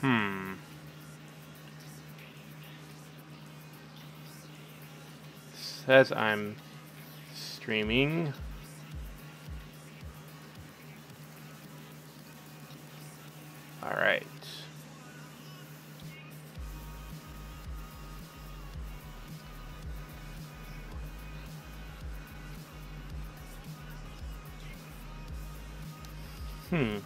Hmm. Says I'm streaming. All right. Hmm.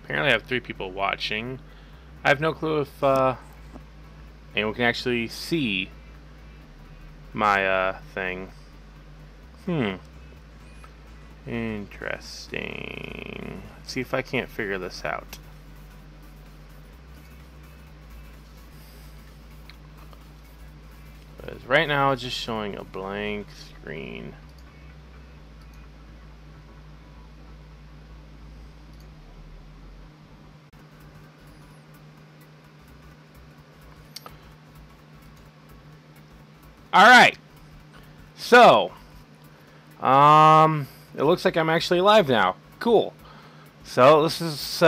Apparently I have 3 people watching. I have no clue if anyone can actually see my thing. Interesting. Let's see if I can't figure this out. Because right now it's just showing a blank screen. Alright. So, it looks like I'm actually live now. Cool. So, this is,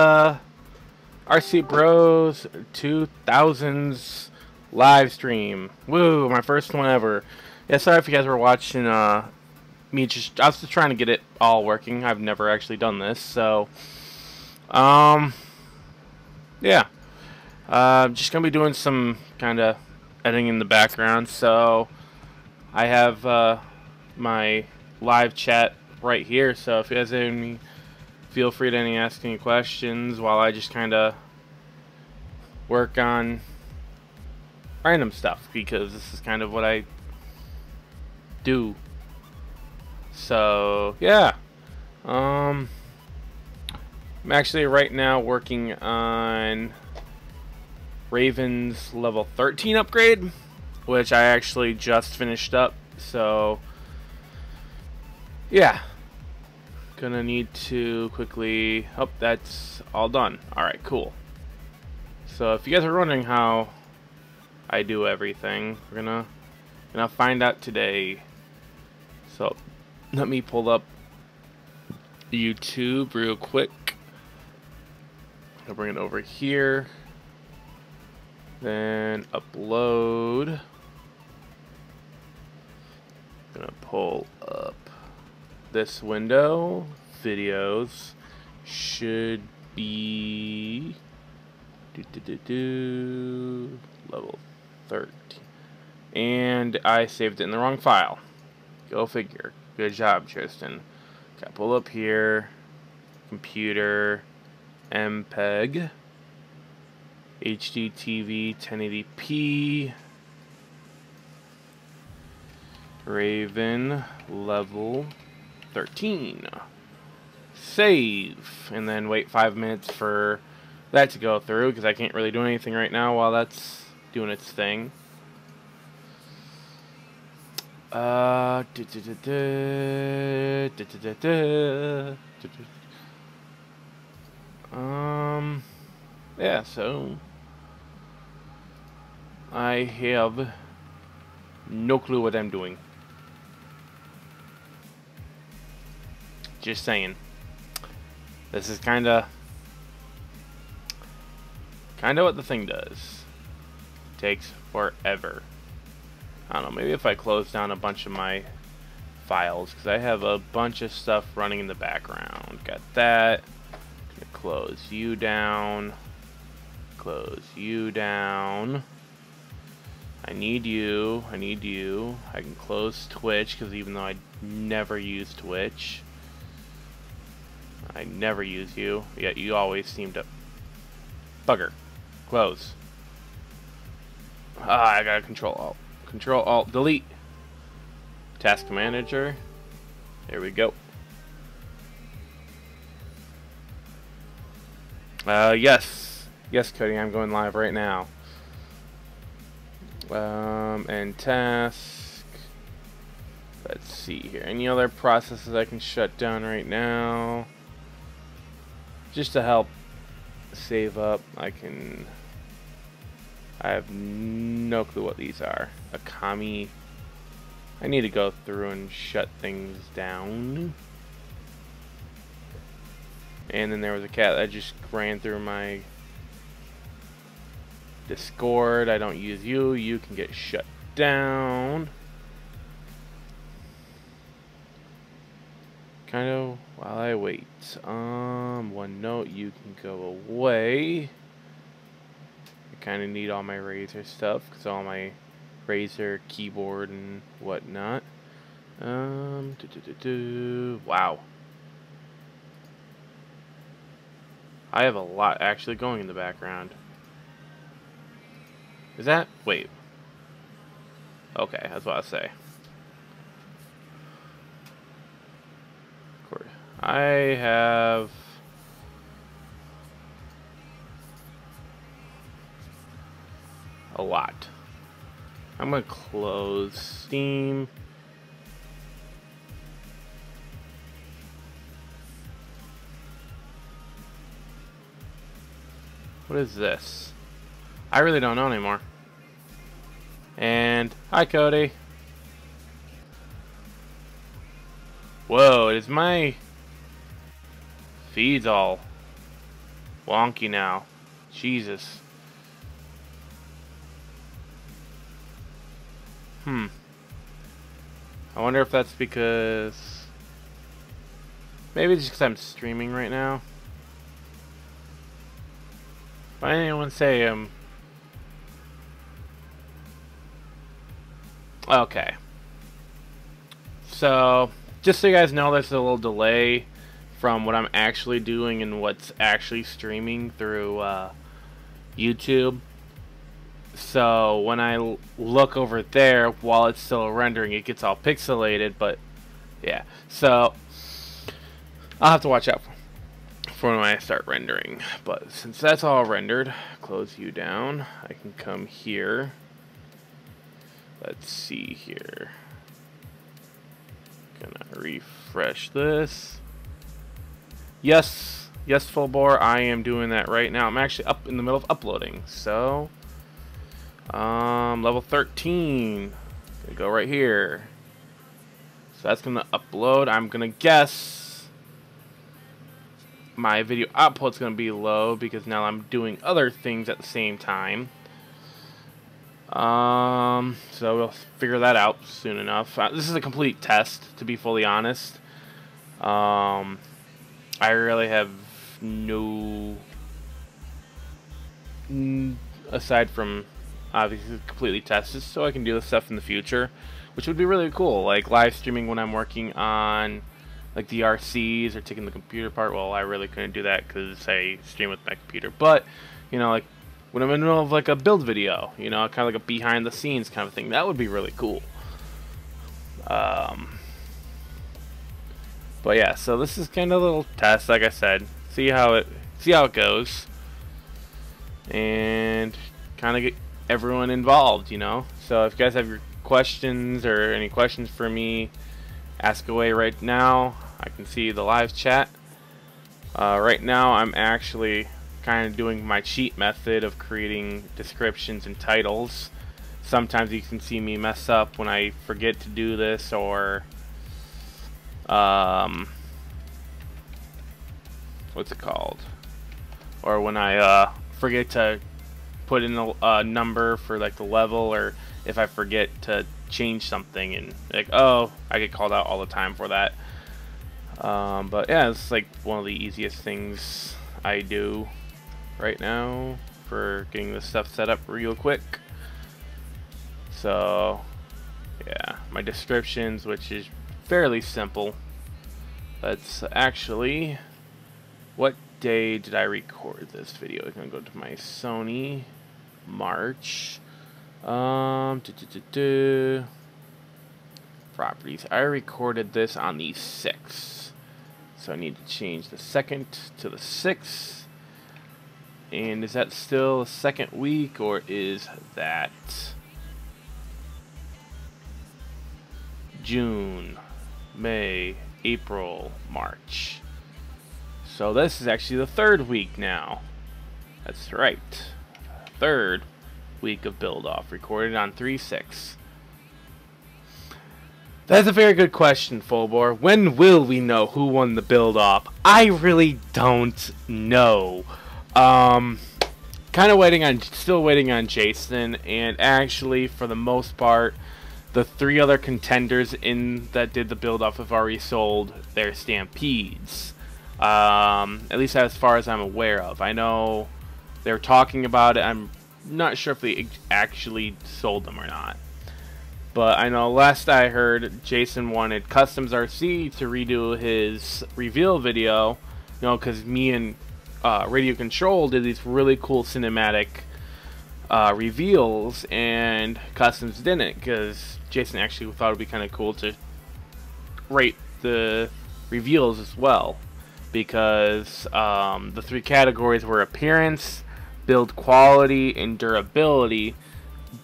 RCBros2000's live stream. Woo, my first one ever. Yeah, sorry if you guys were watching, I was just trying to get it all working. I've never actually done this, so, yeah. Just gonna be doing some kind of editing in the background, so I have my live chat right here, so if you guys have any, feel free to ask any questions while I just kind of work on random stuff, because this is kind of what I do. So yeah, I'm actually right now working on Raven's level 13 upgrade, which I actually just finished up. So yeah, gonna need to quickly, oh, that's all done. Alright, cool. So if you guys are wondering how I do everything, we're gonna find out today. So let me pull up YouTube real quick. I'll bring it over here. Then upload. Gonna pull up this window. Videos should be level 13. And I saved it in the wrong file. Go figure. Good job, Tristan. Okay, pull up here. Computer. MPEG. HDTV 1080p. Raven level 13. Save. And then wait 5 minutes for that to go through, because I can't really do anything right now while that's doing its thing. Yeah, so I have no clue what I'm doing. Just saying. This is kinda what the thing does. Takes forever. I don't know, maybe if I close down a bunch of my files, because I have a bunch of stuff running in the background. Got that. Gonna close you down. Close you down. I need you. I need you. I can close Twitch, because even though I never use Twitch, I never use you, yet you always seem to Bugger. Close. Ah, I gotta Control Alt. Control Alt Delete. Task Manager. There we go. Yes. Yes, Cody, I'm going live right now. And task. Let's see here. Any other processes I can shut down right now? Just to help save up, I have no clue what these are. Akami. I need to go through and shut things down. And then there was a cat that just ran through my Discord. I don't use you. You can get shut down. Kind of while I wait. One note, you can go away. I kind of need all my Razer stuff because all my Razer keyboard and whatnot. Wow. I have a lot actually going in the background. Is that? Wait. Okay, that's what I say. Of course. I have a lot. I'm gonna close Steam. What is this? I really don't know anymore. And hi, Cody. Whoa, is my feed's all wonky now? Jesus. I wonder if that's because maybe it's just because I'm streaming right now. Why didn't anyone say okay. So just so you guys know, there's a little delay from what I'm actually doing and what's actually streaming through YouTube. So when I look over there while it's still rendering, it gets all pixelated, but yeah. So I'll have to watch out for when I start rendering. But since that's all rendered, close you down. I can come here. Let's see here. Gonna refresh this. Yes, yes, full bore. I am doing that right now. I'm actually up in the middle of uploading. So level 13. Gonna go right here. So that's gonna upload. I'm gonna guess my video output's gonna be low because now I'm doing other things at the same time. So we'll figure that out soon enough. This is a complete test, to be fully honest. I really have no, aside from obviously completely test this, so I can do this stuff in the future, which would be really cool, like live streaming when I'm working on like the RCs or taking the computer apart. Well, I really couldn't do that because I stream with my computer, but you know, like when I'm in the middle of like a build video, you know, kind of like a behind the scenes kind of thing, that would be really cool. But yeah, so this is kind of a little test, like I said. See how it goes, and kind of get everyone involved, you know. So if you guys have your questions or any questions for me, ask away right now. I can see the live chat. Right now, I'm actually kind of doing my cheat method of creating descriptions and titles. Sometimes you can see me mess up when I forget to do this, or what's it called? Or when I forget to put in a number for like the level, or if I forget to change something, and like, oh, I get called out all the time for that. But yeah, it's like one of the easiest things I do right now for getting this stuff set up real quick. So yeah, my descriptions, which is fairly simple. That's actually what day did I record this video? I'm gonna go to my Sony March. Properties. I recorded this on the 6th, so I need to change the 2nd to the 6th. And is that still a second week, or is that June, May, April, March? So this is actually the 3rd week now. That's right. 3rd week of build off, recorded on 3/6. That's a very good question, Fullbore. When will we know who won the build off? I really don't know. Kind of waiting on, still waiting on Jason, and actually, for the most part, the 3 other contenders that did the build off have already sold their stampedes. At least as far as I'm aware of. I know they're talking about it. I'm not sure if they actually sold them or not. But I know last I heard, Jason wanted Customs RC to redo his reveal video. You know, because me and Radio Control did these really cool cinematic reveals, and Customs didn't, because Jason actually thought it would be kind of cool to rate the reveals as well. Because the 3 categories were appearance, build quality, and durability,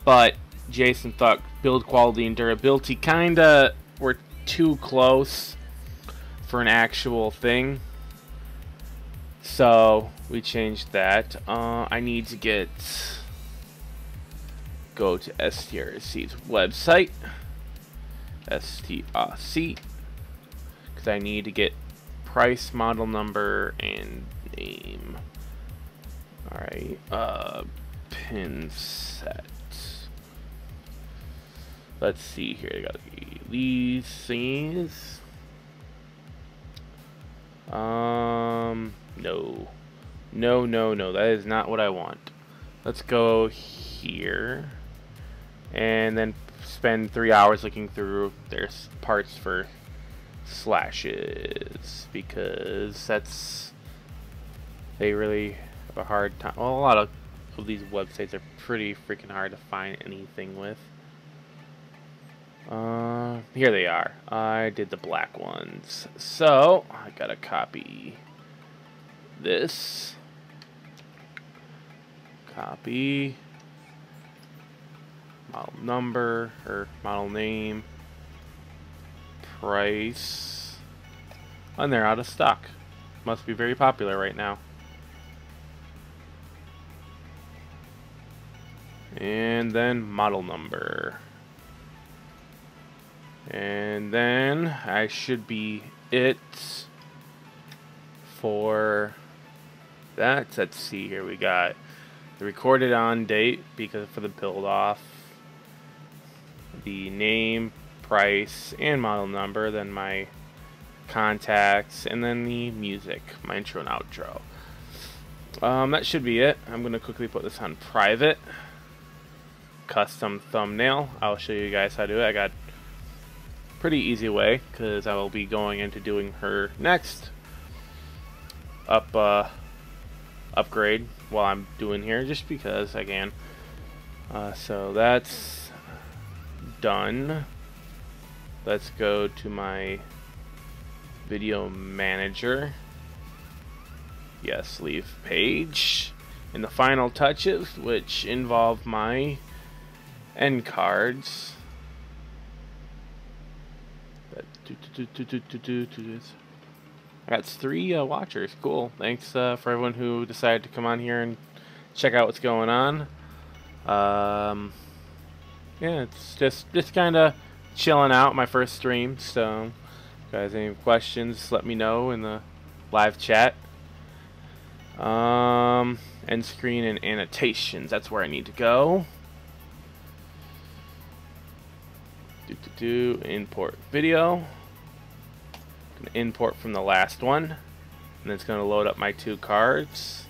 but Jason thought build quality and durability kinda were too close for an actual thing, so we changed that. I need to go to STRC's website, STRC, because I need to get price, model number, and name. Alright, pin set. Let's see here. I got these things. No. No. That is not what I want. Let's go here. And then spend 3 hours looking through their parts for slashes, because they really have a hard time. Well, a lot of these websites are pretty freaking hard to find anything with. Here they are. I did the black ones, so I gotta copy this, copy model number or model name, price, and they're out of stock. Must be very popular right now. And then model number. And then I should be it for that. Let's see here. We got the recorded on date because for the build off, the name, price, and model number, then my contacts, and then the music, my intro and outro. That should be it. I'm gonna quickly put this on private. Custom thumbnail. I'll show you guys how to do it. I got pretty easy way, because I will be going into doing her next upgrade while I'm doing here, just because I can. So that's done. Let's go to my video manager. Yes, leave page. And the final touches, which involve my end cards. I got 3 watchers. Cool. Thanks for everyone who decided to come on here and check out what's going on. Yeah, it's just kind of chilling out, my first stream. So, if you guys have any questions, let me know in the live chat. End screen and annotations. That's where I need to go. Import video. Gonna import from the last one, and it's gonna load up my 2 cards.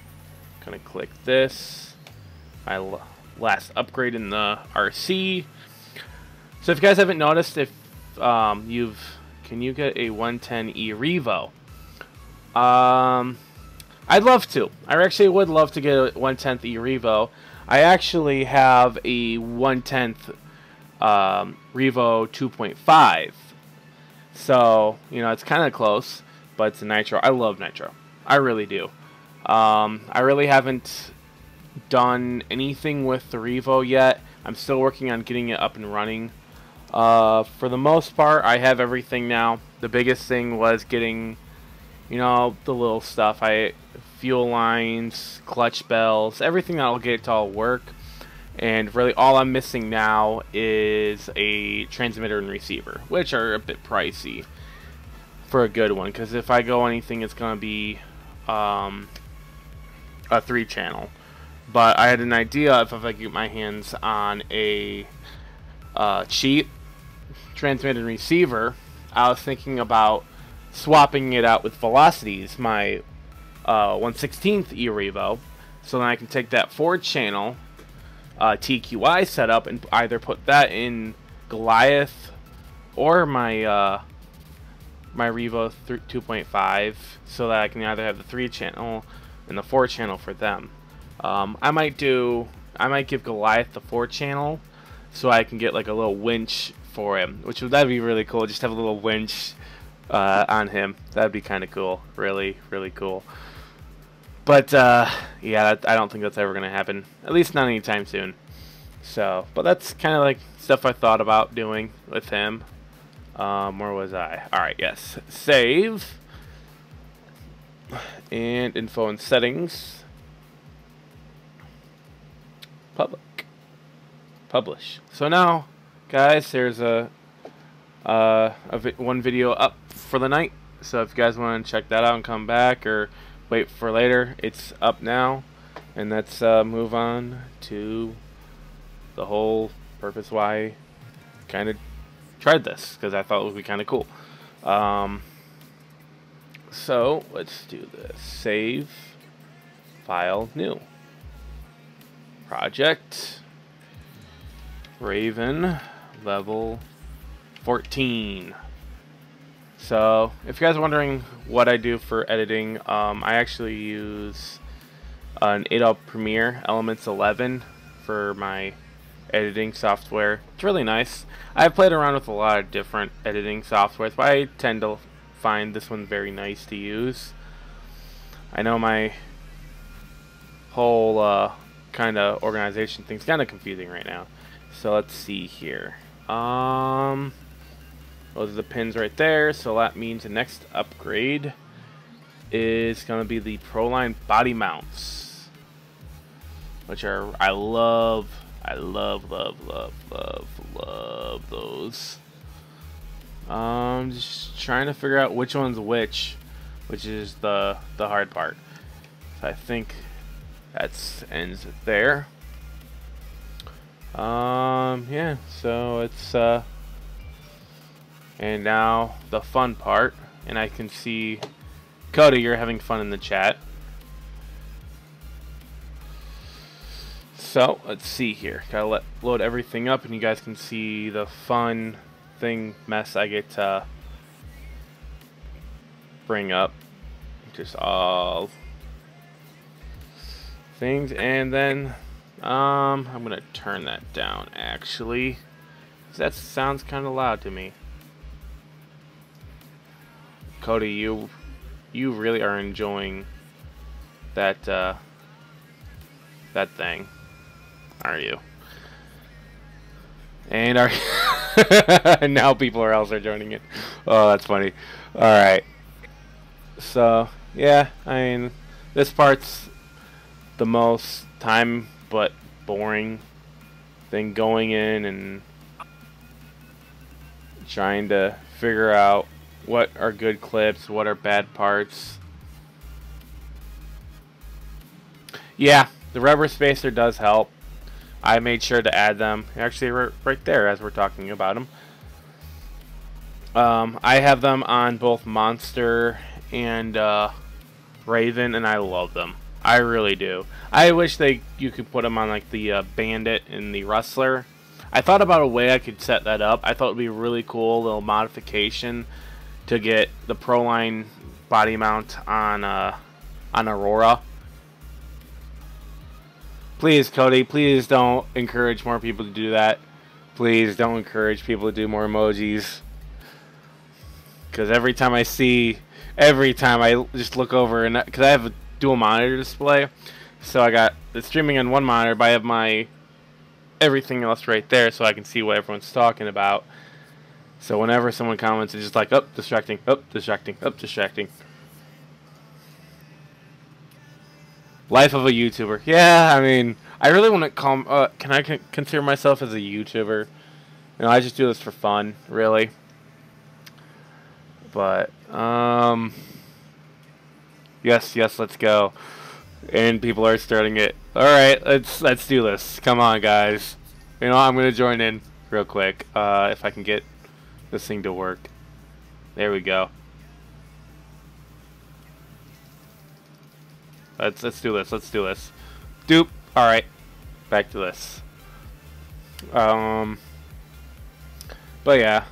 Gonna click this. My last upgrade in the RC. So if you guys haven't noticed, if can you get a 110E Revo? I'd love to. I actually would love to get a 1/10 E-Revo. I actually have a 1/10 Revo 2.5. So, you know, it's kind of close, but it's a Nitro. I love Nitro. I really do. I really haven't done anything with the Revo yet. I'm still working on getting it up and running. For the most part, I have everything now. The biggest thing was getting, you know, the little stuff. Fuel lines, clutch bells, everything that'll get it to all work. And really all I'm missing now is a transmitter and receiver, which are a bit pricey for a good one, because if I go anything, it's going to be a 3-channel. But I had an idea if I get my hands on a cheap transmitter and receiver, I was thinking about swapping it out with Velocities, my 1/16 E-Revo, so then I can take that 4-channel TQI setup and either put that in Goliath or my my Revo 2.5, so that I can either have the 3-channel and the 4-channel for them. I might give Goliath the 4-channel so I can get like a little winch for him, that'd be really cool. Just have a little winch on him. That'd be kind of cool. Really cool. But yeah, I don't think that's ever gonna happen. At least not anytime soon. So, but that's kind of like stuff I thought about doing with him. Where was I? All right, yes, save and info and settings. Publish. So now, guys, there's one video up for the night. So if you guys want to check that out and come back or wait for later, it's up now. And let's move on to the whole purpose why I kind of tried this, because I thought it would be kind of cool. So let's do this. Save, file, new, project, Raven, level 14. So if you guys are wondering what I do for editing, I actually use an Adobe Premiere Elements 11 for my editing software. It's really nice. I've played around with a lot of different editing softwares, but I tend to find this one very nice to use. I know my whole kind of organization thing's kind of confusing right now. So let's see here. Those are the pins right there. So that means the next upgrade is going to be the Proline body mounts, which are I love those. Just trying to figure out which one's which is the hard part. So I think that ends it there. Yeah, so it's and now the fun part, and I can see Cody, you're having fun in the chat. So let's see here. Gotta load everything up, and you guys can see the fun mess I get to bring up. Just all things, and then I'm gonna turn that down actually, 'cause that sounds kind of loud to me. Cody, you really are enjoying that that thing, are you? And are now people else are joining it. Oh, that's funny. All right. So yeah, I mean, this part's the most time but boring thing, going in and trying to figure out what are good clips, what are bad parts. Yeah, the rubber spacer does help. I made sure to add them. Actually, right there as we're talking about them. I have them on both Monster and Raven, and I love them. I really do. I wish you could put them on like the Bandit and the Rustler. I thought about a way I could set that up. I thought it would be a really cool little modification to get the Proline body mount on on Aurora. Please, Cody, please don't encourage more people to do that. Please don't encourage people to do more emojis. Because every time I just look over, and because I have a dual monitor display, so I got the streaming on one monitor, but I have my everything else right there, so I can see what everyone's talking about. So whenever someone comments, it's just like, oh, distracting, oh, distracting, oh, distracting. Life of a YouTuber. Yeah, I mean, I really want to call. Can I consider myself as a YouTuber? You know, I just do this for fun, really. But yes, let's go. And people are starting it. All right, let's do this. Come on, guys. You know, I'm gonna join in real quick. If I can get this thing to work. There we go. Let's do this. Let's do this. Doop. All right. Back to this. But yeah.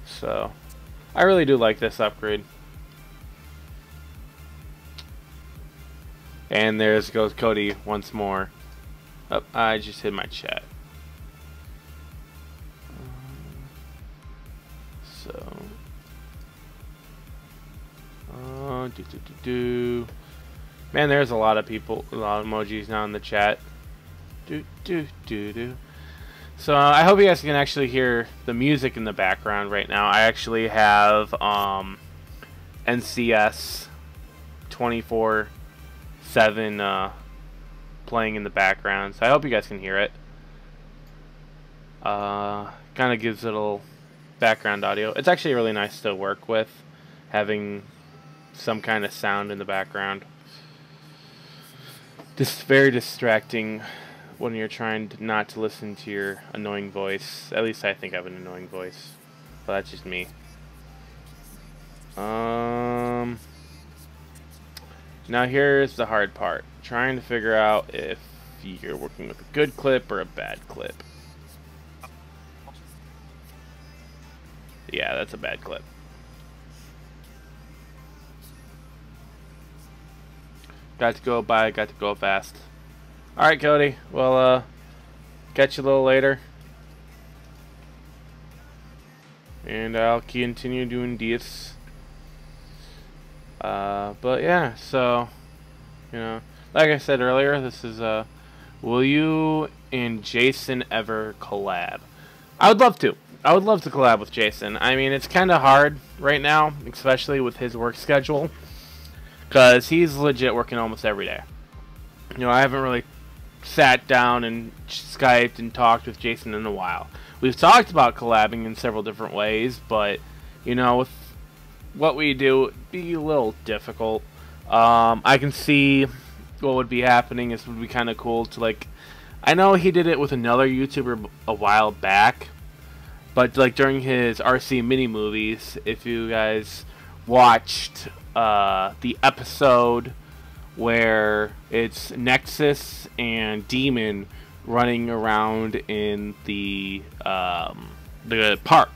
So, I really do like this upgrade. And there's goes Cody once more. Oh, I just hit my chat. So, man, there's a lot of people, a lot of emojis now in the chat. So I hope you guys can actually hear the music in the background right now. I actually have NCS 24/7 playing in the background, so I hope you guys can hear it. Kind of gives it a little background audio. It's actually really nice to work with, having some kind of sound in the background. Just very distracting when you're trying not to listen to your annoying voice. At least I think I have an annoying voice, but that's just me. Now here's the hard part. Trying to figure out if you're working with a good clip or a bad clip. Yeah, that's a bad clip. Got to go by, got to go fast. Alright, Cody. Well, catch you a little later. And I'll continue doing this. But yeah, so, you know, like I said earlier, this is, will you and Jason ever collab? I would love to. I would love to collab with Jason. I mean, it's kind of hard right now, especially with his work schedule, because he's legit working almost every day. You know, I haven't really sat down and Skyped and talked with Jason in a while. We've talked about collabing in several different ways, but, you know, with what we do, it'd be a little difficult. I can see what would be happening. It would be kind of cool to, like, I know he did it with another YouTuber a while back, but, like, during his RC mini movies, if you guys watched the episode where it's Nexus and Demon running around in the park,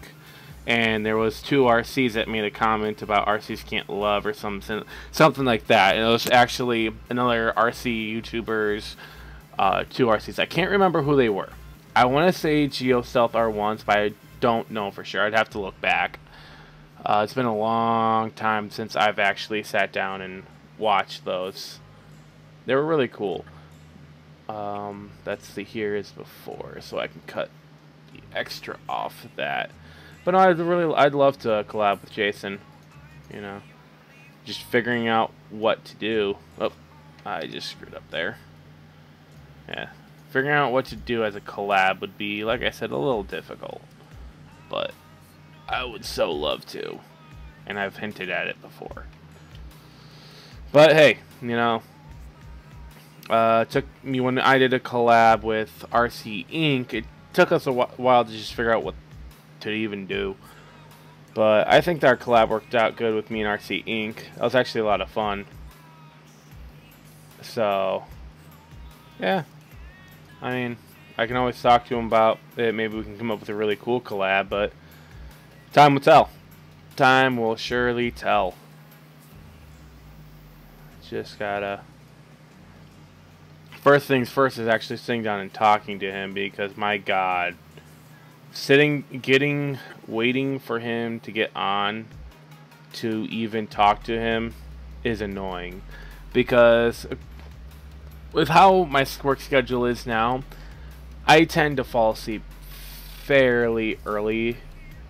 and there was two RCs that made a comment about RCs can't love or something like that, and it was actually another RC YouTuber's two RCs. I can't remember who they were. I want to say GeoStealth R1s, but I don't know for sure. I'd have to look back. It's been a long time since I've actually sat down and watched those. They were really cool. That's the here is before, so I can cut the extra off of that. But no, I'd love to collab with Jason. You know, just figuring out what to do. Oh, I just screwed up there. Yeah, figuring out what to do as a collab would be, like I said, a little difficult. But I would so love to, and I've hinted at it before. But hey, you know, it took me, when I did a collab with RC Inc., it took us a while to just figure out what to even do. But I think our collab worked out good with me and RC Inc. That was actually a lot of fun. So, yeah. I mean, I can always talk to him about it. Maybe we can come up with a really cool collab, but time will tell. Time will surely tell. just gotta... First things first is actually sitting down and talking to him, because my God, waiting for him to get on to even talk to him is annoying, because with how my work schedule is now, I tend to fall asleep fairly early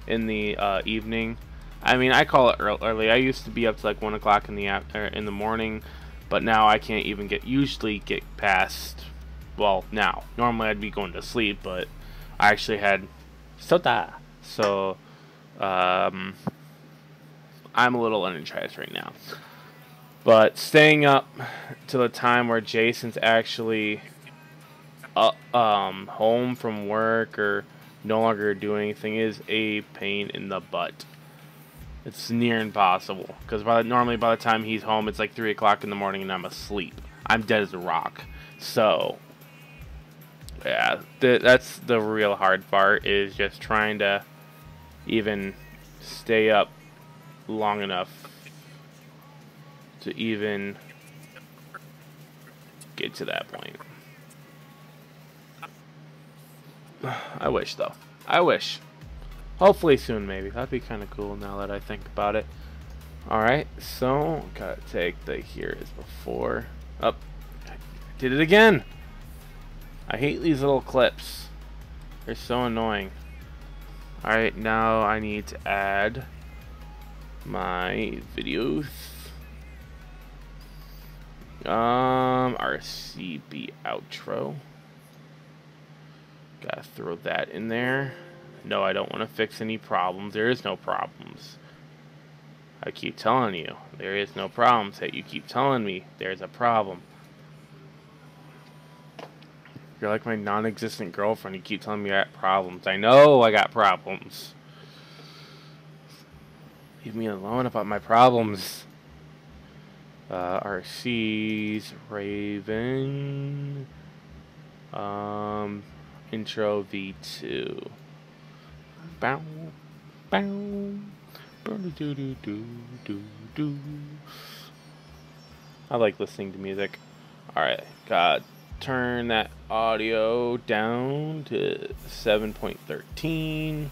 in the evening. I mean, I call it early. I used to be up to like 1 o'clock in the morning, but now I can't even usually get past, well, now. Normally I'd be going to sleep, but I actually had soda. So, I'm a little uninterested right now. But staying up to the time where Jason's actually home from work or no longer doing anything is a pain in the butt. It's near impossible, because normally by the time he's home, it's like 3 o'clock in the morning and I'm asleep. I'm dead as a rock. So, yeah, that's the real hard part, is just trying to even stay up long enough to even get to that point. I wish, though. I wish. Hopefully soon, maybe. That'd be kind of cool now that I think about it. Alright, so gotta take the here as before. Up. I did it again! I hate these little clips. They're so annoying. Alright, now I need to add my videos. RCB outro. Gotta throw that in there. No, I don't want to fix any problems. There is no problems. I keep telling you, there is no problems. That you keep telling me there's a problem. You're like my non-existent girlfriend. You keep telling me I got problems. I know I got problems. Leave me alone about my problems. RC's Raven. Intro V2. Bow, bow, do do do do do. I like listening to music. Alright, gotta turn that audio down to 7.13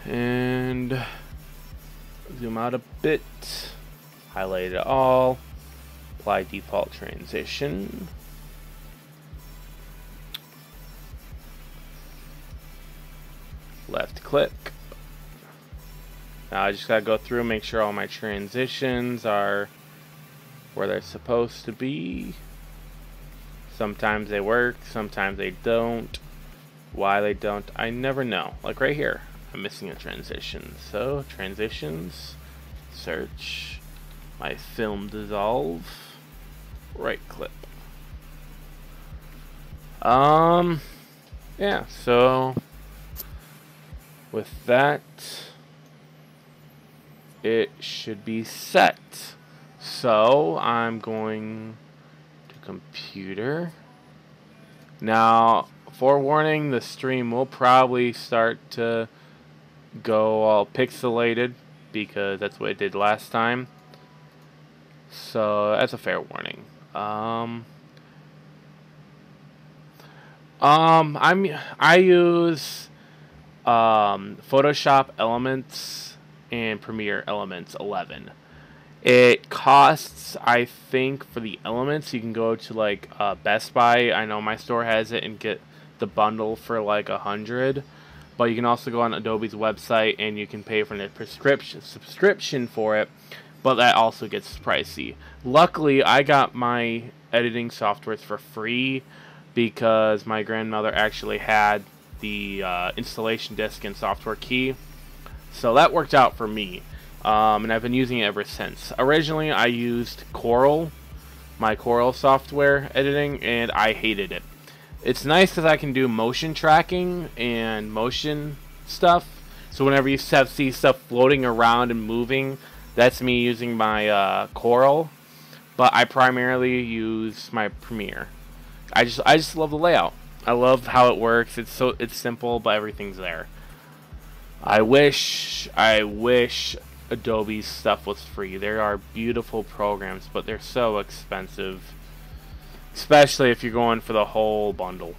and zoom out a bit, highlight it all, apply default transition. Left click. Now I just gotta go through and make sure all my transitions are where they're supposed to be. Sometimes they work, sometimes they don't. Why they don't, I never know. Like right here, I'm missing a transition. So transitions, search my film dissolve, right click. Yeah, so with that, it should be set. So I'm going to computer. Now, forewarning, the stream will probably start to go all pixelated, because that's what it did last time. So that's a fair warning. I use Photoshop Elements and Premiere Elements 11. It costs, I think, for the Elements, you can go to like Best Buy. I know my store has it, and get the bundle for like $100. But you can also go on Adobe's website and you can pay for a subscription for it. But that also gets pricey. Luckily, I got my editing softwares for free, because my grandmother actually had the installation disk and software key, so that worked out for me, and I've been using it ever since. Originally I used Corel, my Corel software editing, and I hated it. It's nice because I can do motion tracking and motion stuff, so whenever you see stuff floating around and moving, that's me using my Corel, but I primarily use my Premiere. I just love the layout. I love how it works. It's simple, but everything's there. I wish Adobe stuff was free. There are beautiful programs, but they're so expensive, especially if you're going for the whole bundle.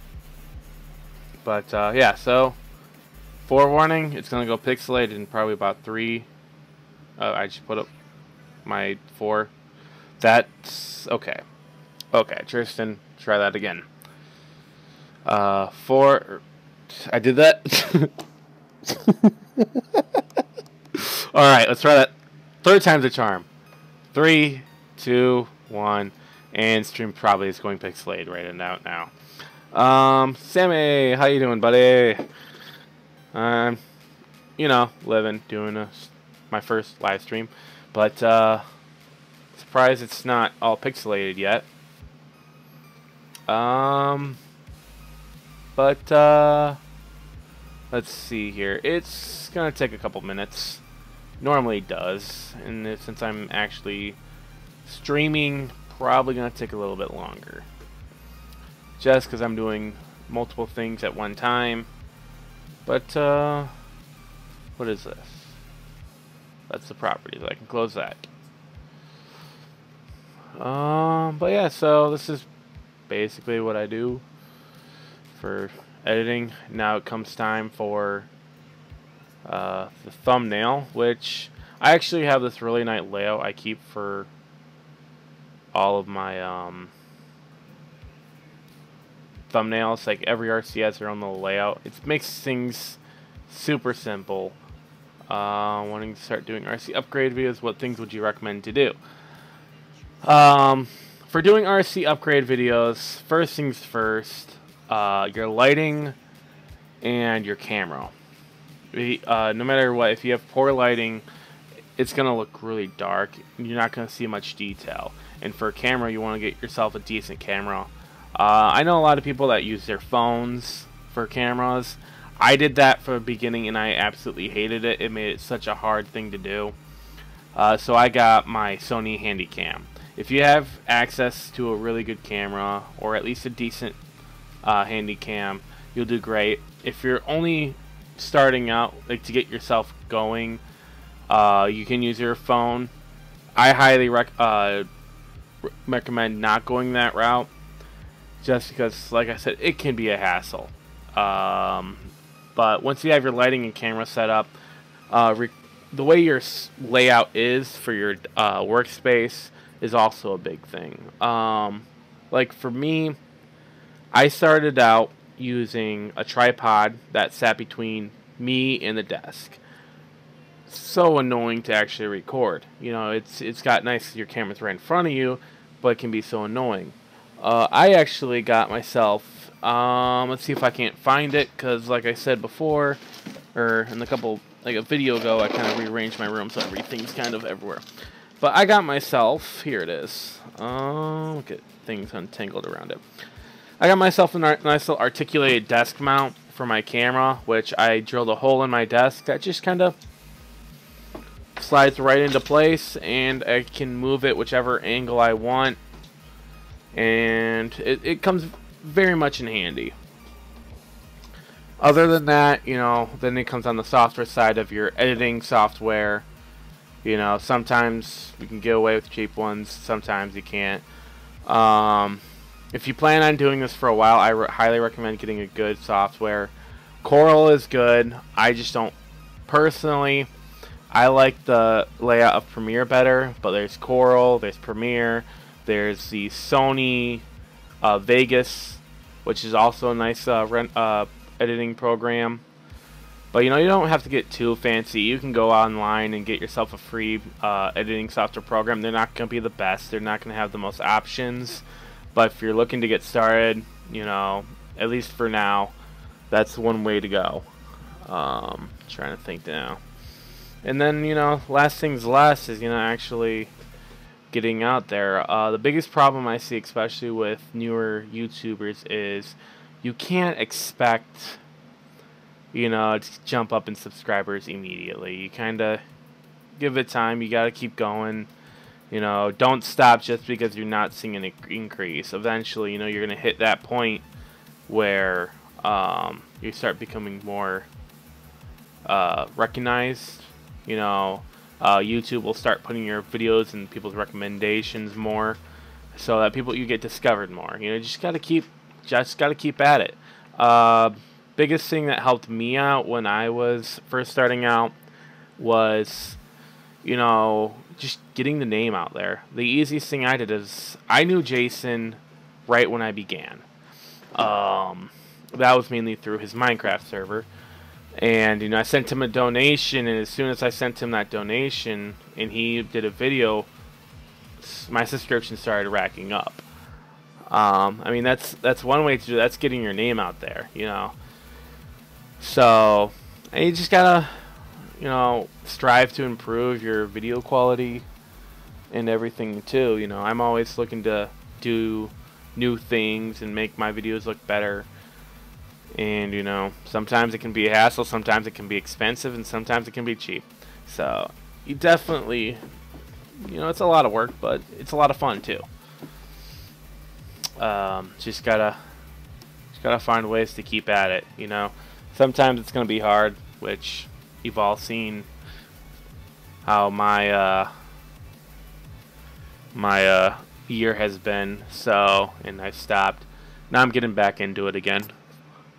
But yeah, so forewarning, it's gonna go pixelated in probably about 3. I just put up my 4. That's okay. Okay, Tristan, try that again. 4. I did that. All right, let's try that. 3rd time's a charm. 3, 2, 1, and stream probably is going pixelated right about now. Sammy, how you doing, buddy? You know, living, doing my first live stream, but surprised it's not all pixelated yet. Let's see here. It's gonna take a couple minutes. Normally it does, and since I'm actually streaming, probably gonna take a little bit longer. Just because I'm doing multiple things at one time. But what is this? That's the properties. I can close that. But yeah, so this is basically what I do for editing. Now it comes time for the thumbnail, which I actually have this really nice layout I keep for all of my thumbnails. Like every RC has their own little layout. It makes things super simple. Wanting to start doing RC upgrade videos, what things would you recommend to do? For doing RC upgrade videos, first things first, your lighting and your camera. No matter what, if you have poor lighting, it's going to look really dark. You're not going to see much detail. And for a camera, you want to get yourself a decent camera. I know a lot of people that use their phones for cameras. I did that for the beginning and I absolutely hated it. It made it such a hard thing to do. So I got my Sony Handycam. If you have access to a really good camera, or at least a decent Handycam, you'll do great. If you're only starting out, like to get yourself going, you can use your phone. I highly recommend not going that route, just because, like I said, it can be a hassle. But once you have your lighting and camera set up, the way your layout is for your workspace is also a big thing. Like for me, I started out using a tripod that sat between me and the desk. So annoying to actually record. You know, it's got nice your camera's right in front of you, but it can be so annoying. I actually got myself, let's see if I can't find it, because like I said before, or in like a video ago, I kind of rearranged my room so everything's kind of everywhere. But I got myself, here it is, look at things untangled around it. I got myself a nice little articulated desk mount for my camera, which I drilled a hole in my desk that just kind of slides right into place, and I can move it whichever angle I want, and it comes very much in handy. Other than that, you know, then it comes on the software side of your editing software. You know, sometimes you can get away with cheap ones, sometimes you can't. If you plan on doing this for a while, I highly recommend getting a good software. Coral is good. I just don't, personally, I like the layout of Premiere better, but there's Coral, there's Premiere, there's the Sony Vegas, which is also a nice editing program. But you know, you don't have to get too fancy. You can go online and get yourself a free editing software program. They're not going to be the best. They're not going to have the most options. But if you're looking to get started, you know, at least for now, that's one way to go. Trying to think now. And then, you know, last things last is, you know, actually getting out there. The biggest problem I see, especially with newer YouTubers, is you can't expect, you know, to jump up in subscribers immediately. You kind of give it time. You got to keep going. You know, don't stop just because you're not seeing an increase. Eventually, you know, you're going to hit that point where you start becoming more recognized. You know, YouTube will start putting your videos in people's recommendations more, so that you get discovered more. You know, just gotta keep at it. Biggest thing that helped me out when I was first starting out was, you know, just getting the name out there. The easiest thing I did is I knew Jason right when I began. That was mainly through his Minecraft server. And, you know, I sent him a donation, and as soon as I sent him that donation and he did a video, my subscription started racking up. I mean, that's one way to do it. That's getting your name out there, you know. So, and you just gotta, you know, strive to improve your video quality and everything too. You know, I'm always looking to do new things and make my videos look better. And, you know, sometimes it can be a hassle, sometimes it can be expensive, and sometimes it can be cheap. So, you definitely, you know, it's a lot of work, but it's a lot of fun too. Just gotta find ways to keep at it, you know. Sometimes it's gonna be hard, which you've all seen how my year has been. So, and I've stopped. Now I'm getting back into it again.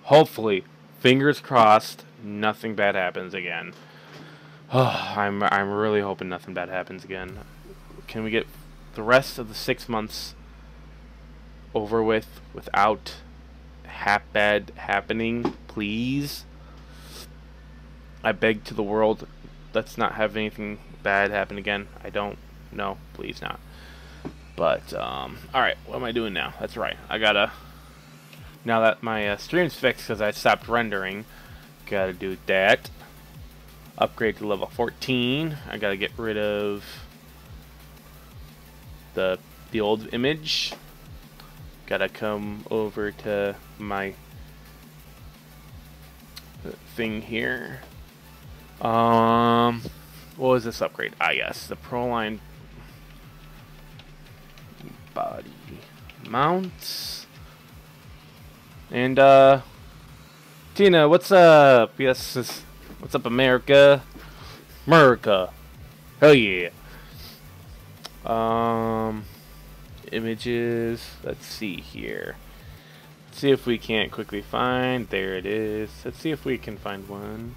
Hopefully, fingers crossed, nothing bad happens again. Oh, I'm really hoping nothing bad happens again. Can we get the rest of the 6 months over with without bad happening, please? I beg to the world, let's not have anything bad happen again. I don't know, please not. But alright, what am I doing now? That's right, I gotta, now that my stream's fixed because I stopped rendering, gotta do that. Upgrade to level 14. I gotta get rid of the old image. Gotta come over to my thing here. What was this upgrade? Ah, yes, the Proline body mounts. And Tina, what's up? Yes, what's up, America? America, hell yeah. Images. Let's see here. Let's see if we can't quickly find. There it is. Let's see if we can find one.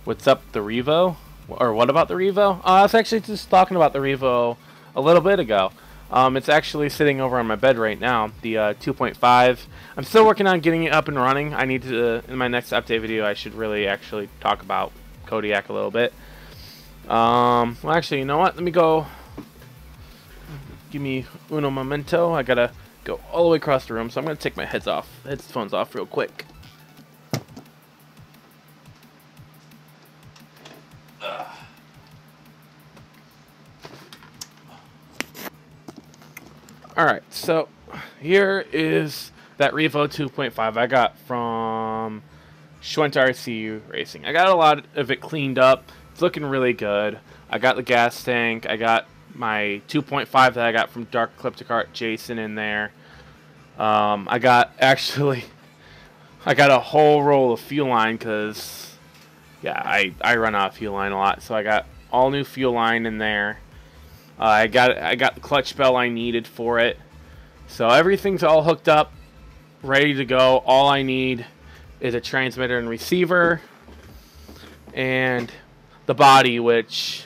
What's up, the Revo? Or what about the Revo? I was actually just talking about the Revo a little bit ago. It's actually sitting over on my bed right now. The 2.5. I'm still working on getting it up and running. I need to, in my next update video, I should really actually talk about Kodiak a little bit. Well, actually, you know what? Let me go. Give me uno momento. I gotta go all the way across the room, so I'm gonna take my headphones off real quick. Alright, so here is that Revo 2.5 I got from Schwent RC Racing. I got a lot of it cleaned up. It's looking really good. I got the gas tank. I got my 2.5 that I got from Dark Eclipticart Jason in there. I got a whole roll of fuel line because, yeah, I run out of fuel line a lot. So I got all new fuel line in there. I got the clutch bell I needed for it. So everything's all hooked up, ready to go. All I need is a transmitter and receiver, and the body, which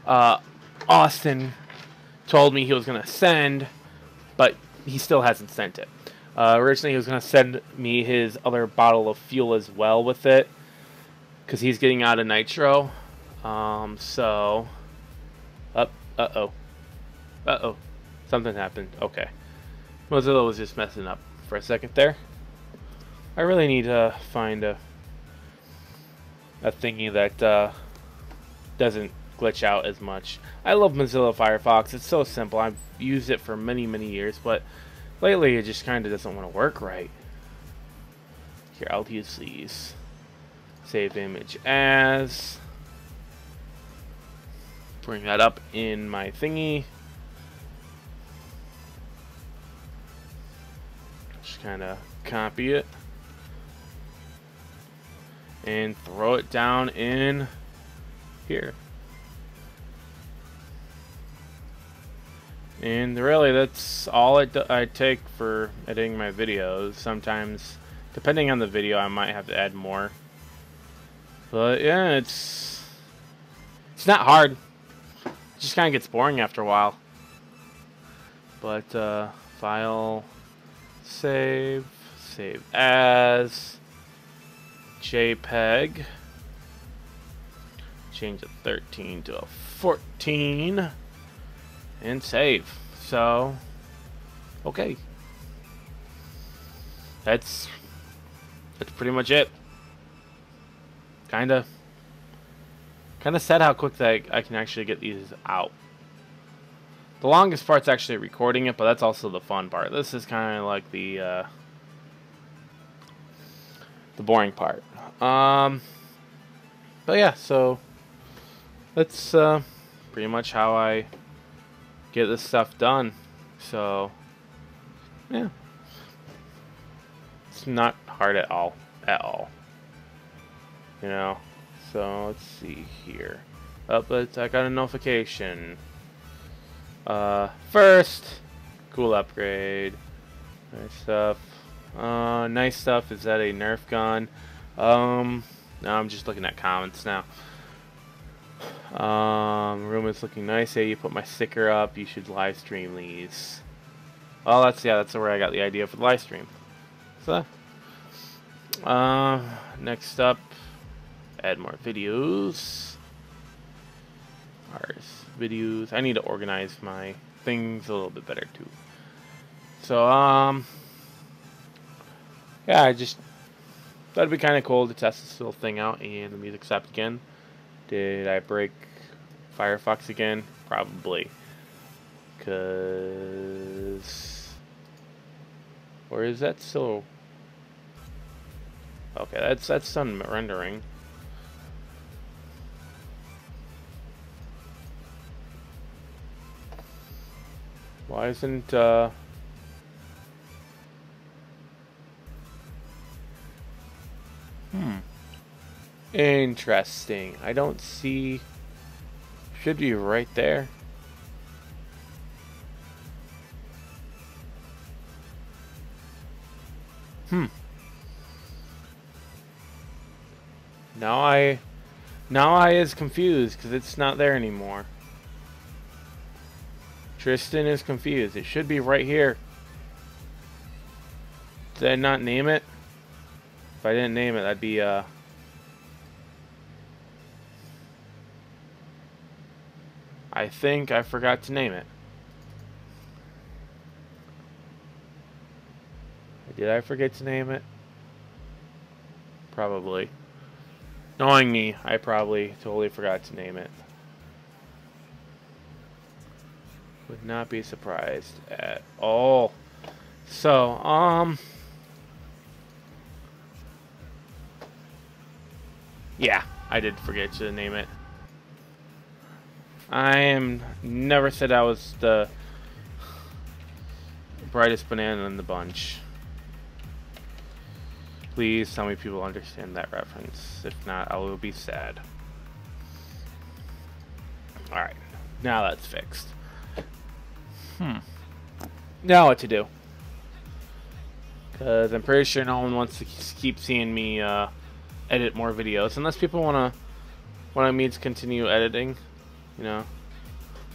Austin told me he was going to send, but he still hasn't sent it. Originally, he was going to send me his other bottle of fuel as well with it, because he's getting out of nitro. So, uh-oh. Something happened. Okay. Mozilla was just messing up for a second there. I really need to find a thingy that doesn't glitch out as much. I love Mozilla Firefox. It's so simple. I've used it for many, many years, but lately it just kind of doesn't want to work right. Here, I'll use these. Save image as. Bring that up in my thingy. Just kind of copy it. And throw it down in here. And really, that's all I take for editing my videos. Sometimes, depending on the video, I might have to add more. But yeah, it's not hard. It just kind of gets boring after a while. But file, save as JPEG. Change a 13 to a 14. And save. So, okay. That's pretty much it. Kinda sad how quick that I can actually get these out. The longest part's actually recording it, but that's also the fun part. This is kind of like the boring part. But yeah, so that's pretty much how I get this stuff done. So yeah, it's not hard at all, you know. So let's see here. I got a notification. First, cool upgrade, nice stuff. Nice stuff. Is that a Nerf gun? No, I'm just looking at comments now. Room is looking nice. Hey, you put my sticker up. You should live stream these. Oh, that's where I got the idea for the live stream. So, next up, add more videos. Videos. I need to organize my things a little bit better too. So, yeah, I just thought it'd be kind of cool to test this little thing out, and the music stopped again. Did I break Firefox again? Probably. Cause, or is that still? Okay, that's done rendering. Why isn't Interesting. I don't see. Should be right there. Now I is confused because it's not there anymore. Tristan is confused. It should be right here. Did I not name it? If I didn't name it, that'd be I think I forgot to name it. Did I forget to name it? Probably. Knowing me, I probably totally forgot to name it. Would not be surprised at all. So, yeah, I did forget to name it. Never said I was the brightest banana in the bunch. Please tell me people understand that reference. If not, I will be sad. Alright, now that's fixed. Now what to do? Because I'm pretty sure no one wants to keep seeing me edit more videos. Unless people want me to continue editing, you know.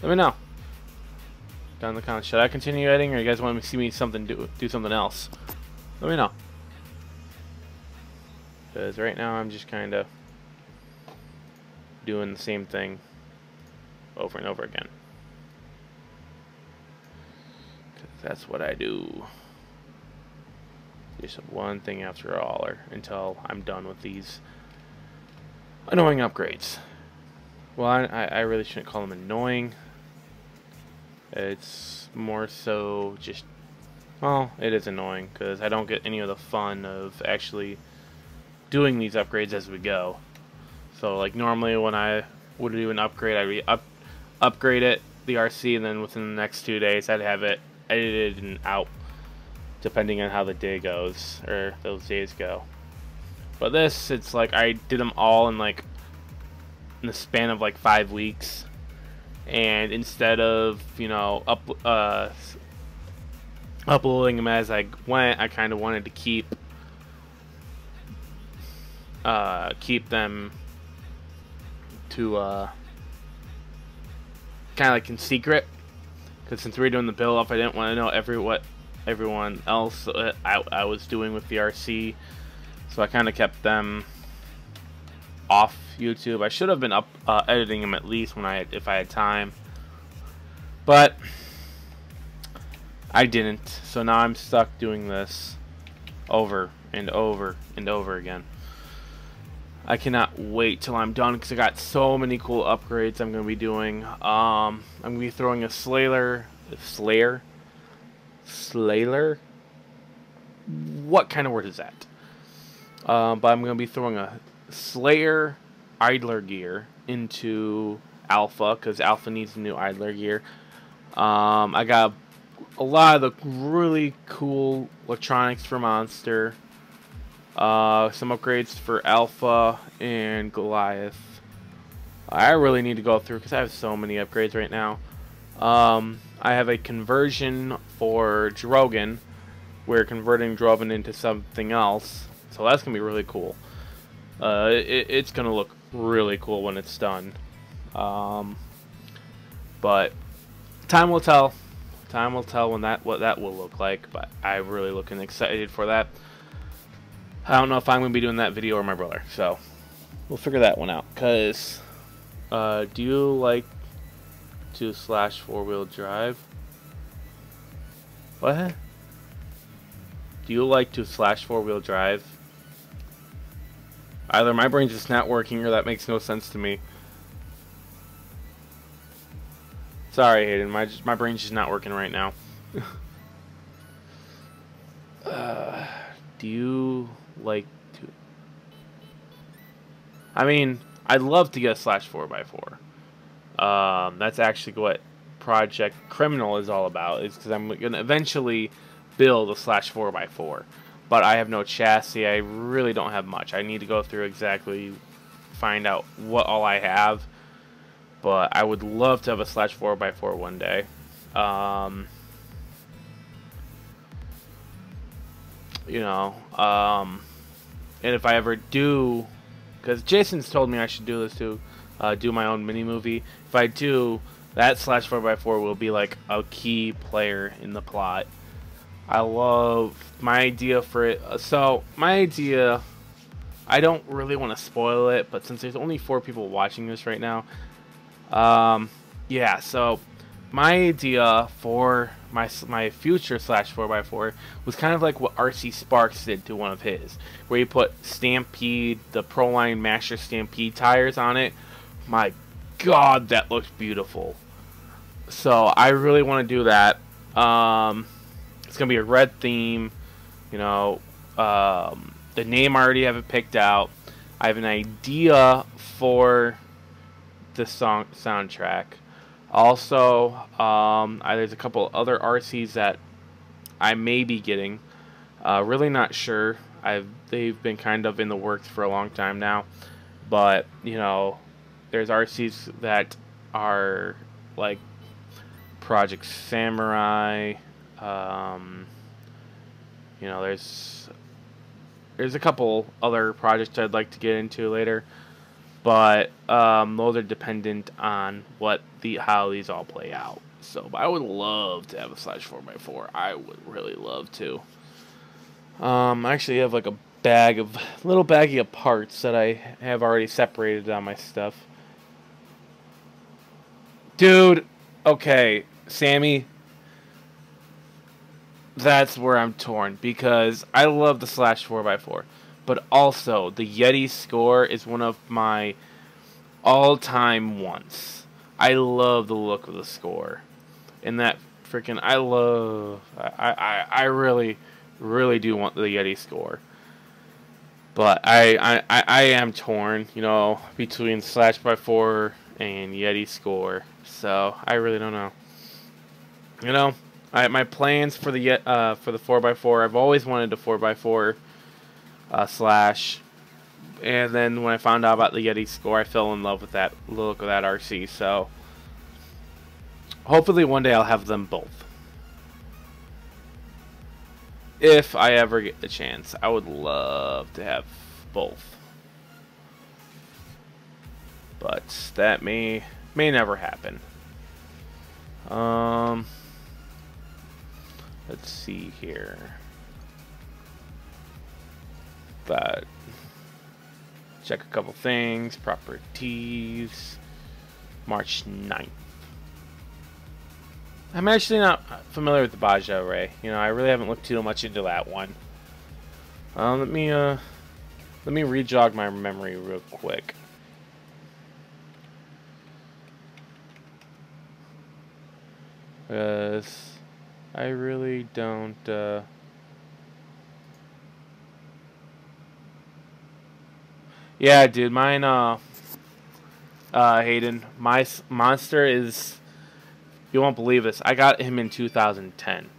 Let me know. Down in the comments. Should I continue editing, or you guys want to see me do something else? Let me know. Because right now I'm just kind of doing the same thing over and over again. That's what I do. Just one thing after all, or until I'm done with these annoying upgrades. Well, I really shouldn't call them annoying. It's more so just, well, it is annoying because I don't get any of the fun of actually doing these upgrades as we go. So, like, normally when I would do an upgrade, I'd upgrade it, the RC, and then within the next 2 days I'd have it edited and out, depending on how the day goes, or those days go. But this, it's like I did them all in like in the span of like 5 weeks. And instead of, you know, uploading them as I went, I kind of wanted to keep them to kind of like in secret, because since we were doing the build off, I didn't want to know what everyone else I was doing with the RC, so I kind of kept them off YouTube. I should have been editing them at least if I had time, but I didn't. So now I'm stuck doing this over and over and over again. I cannot wait till I'm done because I got so many cool upgrades I'm going to be doing. I'm going to be throwing a Slayer. What kind of word is that? But I'm going to be throwing a Slayer idler gear into Alpha because Alpha needs a new idler gear. I got a lot of the really cool electronics for Monster. Some upgrades for Alpha and Goliath. I really need to go through because I have so many upgrades right now. I have a conversion for Drogon. We're converting Drogon into something else, so that's gonna be really cool. It's gonna look really cool when it's done. But time will tell. Time will tell what that will look like. But I'm really looking excited for that. I don't know if I'm gonna be doing that video or my brother, so we'll figure that one out. Cause, do you like to slash 4-wheel drive? What? Do you like to slash 4-wheel drive? Either my brain's just not working or that makes no sense to me. Sorry, Hayden. My brain's just not working right now. Do you like to... I mean, I'd love to get a slash 4x4. That's actually what Project Criminal is all about. Is because I'm gonna eventually build a slash 4x4, but I have no chassis. I really don't have much. I need to go through exactly, find out what all I have. But I would love to have a slash 4x4 one day. You know, and if I ever do, because Jason's told me I should do this too, do my own mini movie. If I do, that slash 4x4 will be like a key player in the plot. I love my idea for it. So my idea, I don't really want to spoil it, but since there's only 4 people watching this right now, yeah. So my idea for my future slash 4x4 was kind of like what RC Sparks did to one of his, where he put Stampede, the Proline Master Stampede tires on it. My God, that looks beautiful. So I really want to do that. It's gonna be a red theme. You know, the name I already have it picked out. I have an idea for the song soundtrack. Also, there's a couple other RCs that I may be getting. Really not sure. They've been kind of in the works for a long time now. But, you know, there's RCs that are like Project Samurai. You know, there's a couple other projects I'd like to get into later. But those are dependent on how these all play out. So, but I would love to have a slash 4x4. I would really love to. I actually have like a little baggie of parts that I have already separated on my stuff. Dude, okay, Sammy. That's where I'm torn because I love the slash 4x4. But also, the Yeti score is one of my all-time ones. I love the look of the score. And that freaking, I really, really do want the Yeti score. But I am torn, you know, between slash by 4 and Yeti score. So, I really don't know. You know, my plans for the 4x4, I've always wanted a 4x4. Slash, And then when I found out about the Yeti score, I fell in love with that look of that RC. So hopefully one day I'll have them both. If I ever get the chance, I would love to have both. But that may never happen. Let's see here. But check a couple things. Properties. March 9th. I'm actually not familiar with the Baja array. You know, I really haven't looked too much into that one. Let me re-jog my memory real quick. Because I really don't. Yeah, dude, mine. Hayden, my monster is. You won't believe this. I got him in 2010.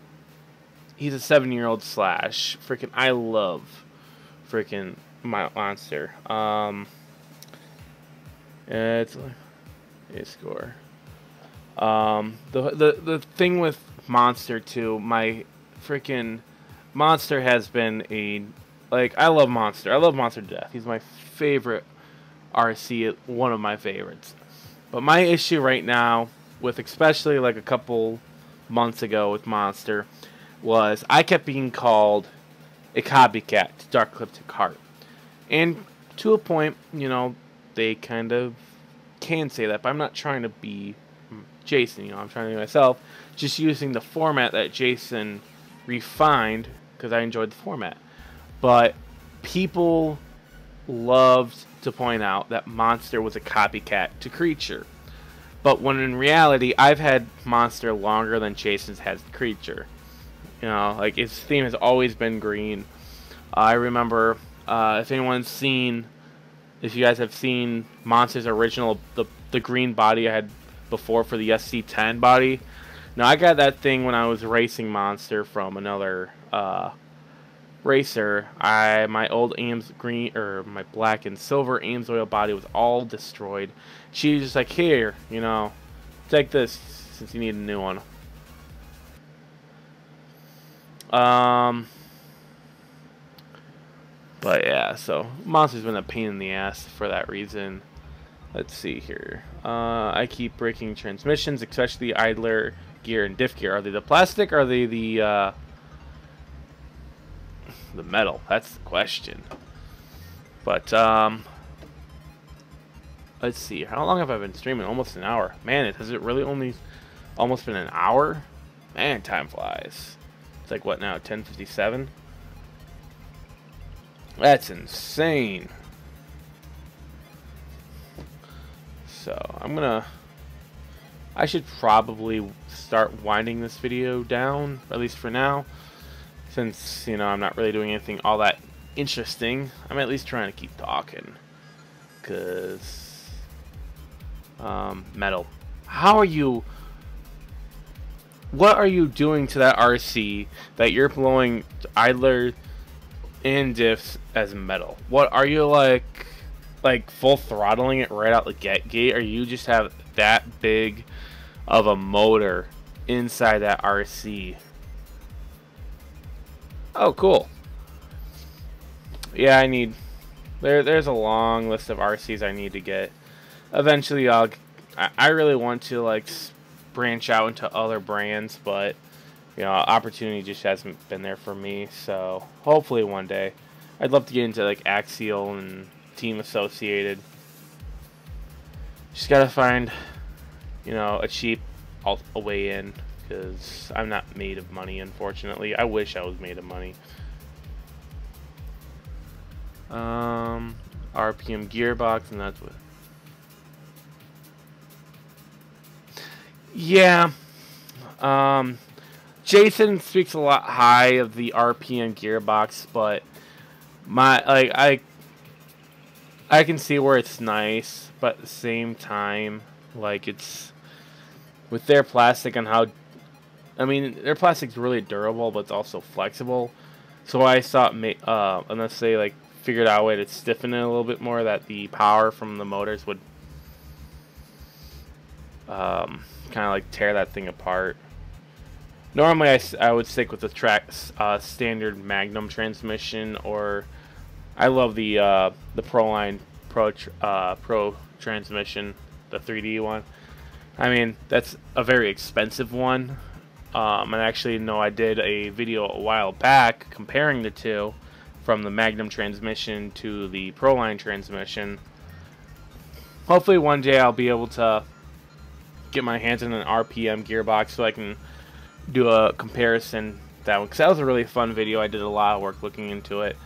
He's a 7-year-old slash. Freaking, I love freaking my monster. It's a score. The thing with Monster too, my freaking Monster has been a, like, I love Monster. I love Monster to death. He's my favorite RC, one of my favorites. But my issue right now, with especially like a couple months ago with Monster, was I kept being called a copycat to Dark Ecliptic Heart. And to a point, you know, they kind of can say that, but I'm not trying to be Jason, you know, I'm trying to be myself, just using the format that Jason refined, because I enjoyed the format. But people loved to point out that Monster was a copycat to Creature. But when in reality, I've had Monster longer than Jason's has Creature. You know, like, its theme has always been green. I remember, if anyone's seen, if you guys have seen Monster's original, the green body I had before for the SC10 body. Now, I got that thing when I was racing Monster from another racer. My old Ames green, or my black and silver Ames oil body was all destroyed. She was just like, here, you know, take this since you need a new one. But yeah, so Monster's been a pain in the ass for that reason. Let's see here. I keep breaking transmissions, especially idler gear and diff gear. Are they the plastic or are they the metal? That's the question. But let's see. How long have I been streaming? Almost an hour. Man, has it really only almost been an hour? Man, time flies. It's like, what now, 10:57? That's insane. So, I should probably start winding this video down, at least for now. Since, you know, I'm not really doing anything all that interesting. I'm at least trying to keep talking. Because, metal. How are you... What are you doing to that RC that you're blowing idler and diffs as metal? What are you, like full throttling it right out the gate, or you just have that big of a motor inside that RC? Oh, cool. Yeah, there's a long list of RCs I need to get. Eventually, I really want to, like, branch out into other brands, but, you know, opportunity just hasn't been there for me. So hopefully one day. I'd love to get into, like, Axial and Team Associated. Just gotta find, you know, a cheap a way in, because I'm not made of money, unfortunately. I wish I was made of money. RPM gearbox, and that's what. Yeah. Jason speaks a lot high of the RPM gearbox, but I can see where it's nice, but at the same time, like, it's with their plastic and how, I mean, their plastic's really durable, but it's also flexible. So I thought, unless they, like, figured out a way to stiffen it a little bit more, that the power from the motors would kind of like tear that thing apart. Normally, I would stick with the standard Magnum transmission, or I love the Proline Pro transmission, the 3D one. I mean, that's a very expensive one. And actually, no, I did a video a while back comparing the two, from the Magnum transmission to the Proline transmission. Hopefully, one day I'll be able to get my hands on an RPM gearbox so I can do a comparison that one, because that was a really fun video. I did a lot of work looking into it.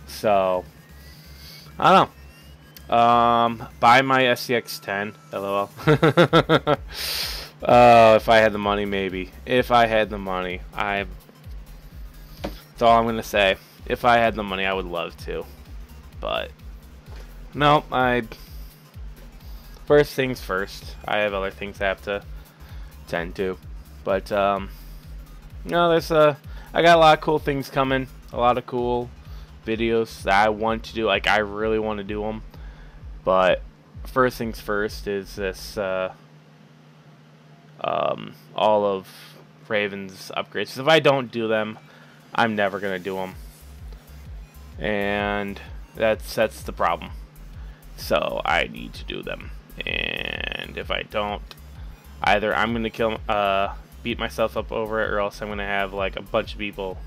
So I don't know. Buy my SCX10. LOL. If I had the money, maybe. If I had the money, that's all I'm gonna say. If I had the money, I would love to, but no. First things first. I have other things I have to tend to, but no, I got a lot of cool things coming. A lot of cool videos that I want to do. Like, I really want to do them. But first things first is this all of Raven's upgrades. If I don't do them, I'm never gonna do them, and that's the problem. So I need to do them, and if I don't, either I'm gonna beat myself up over it, or else I'm gonna have like a bunch of people,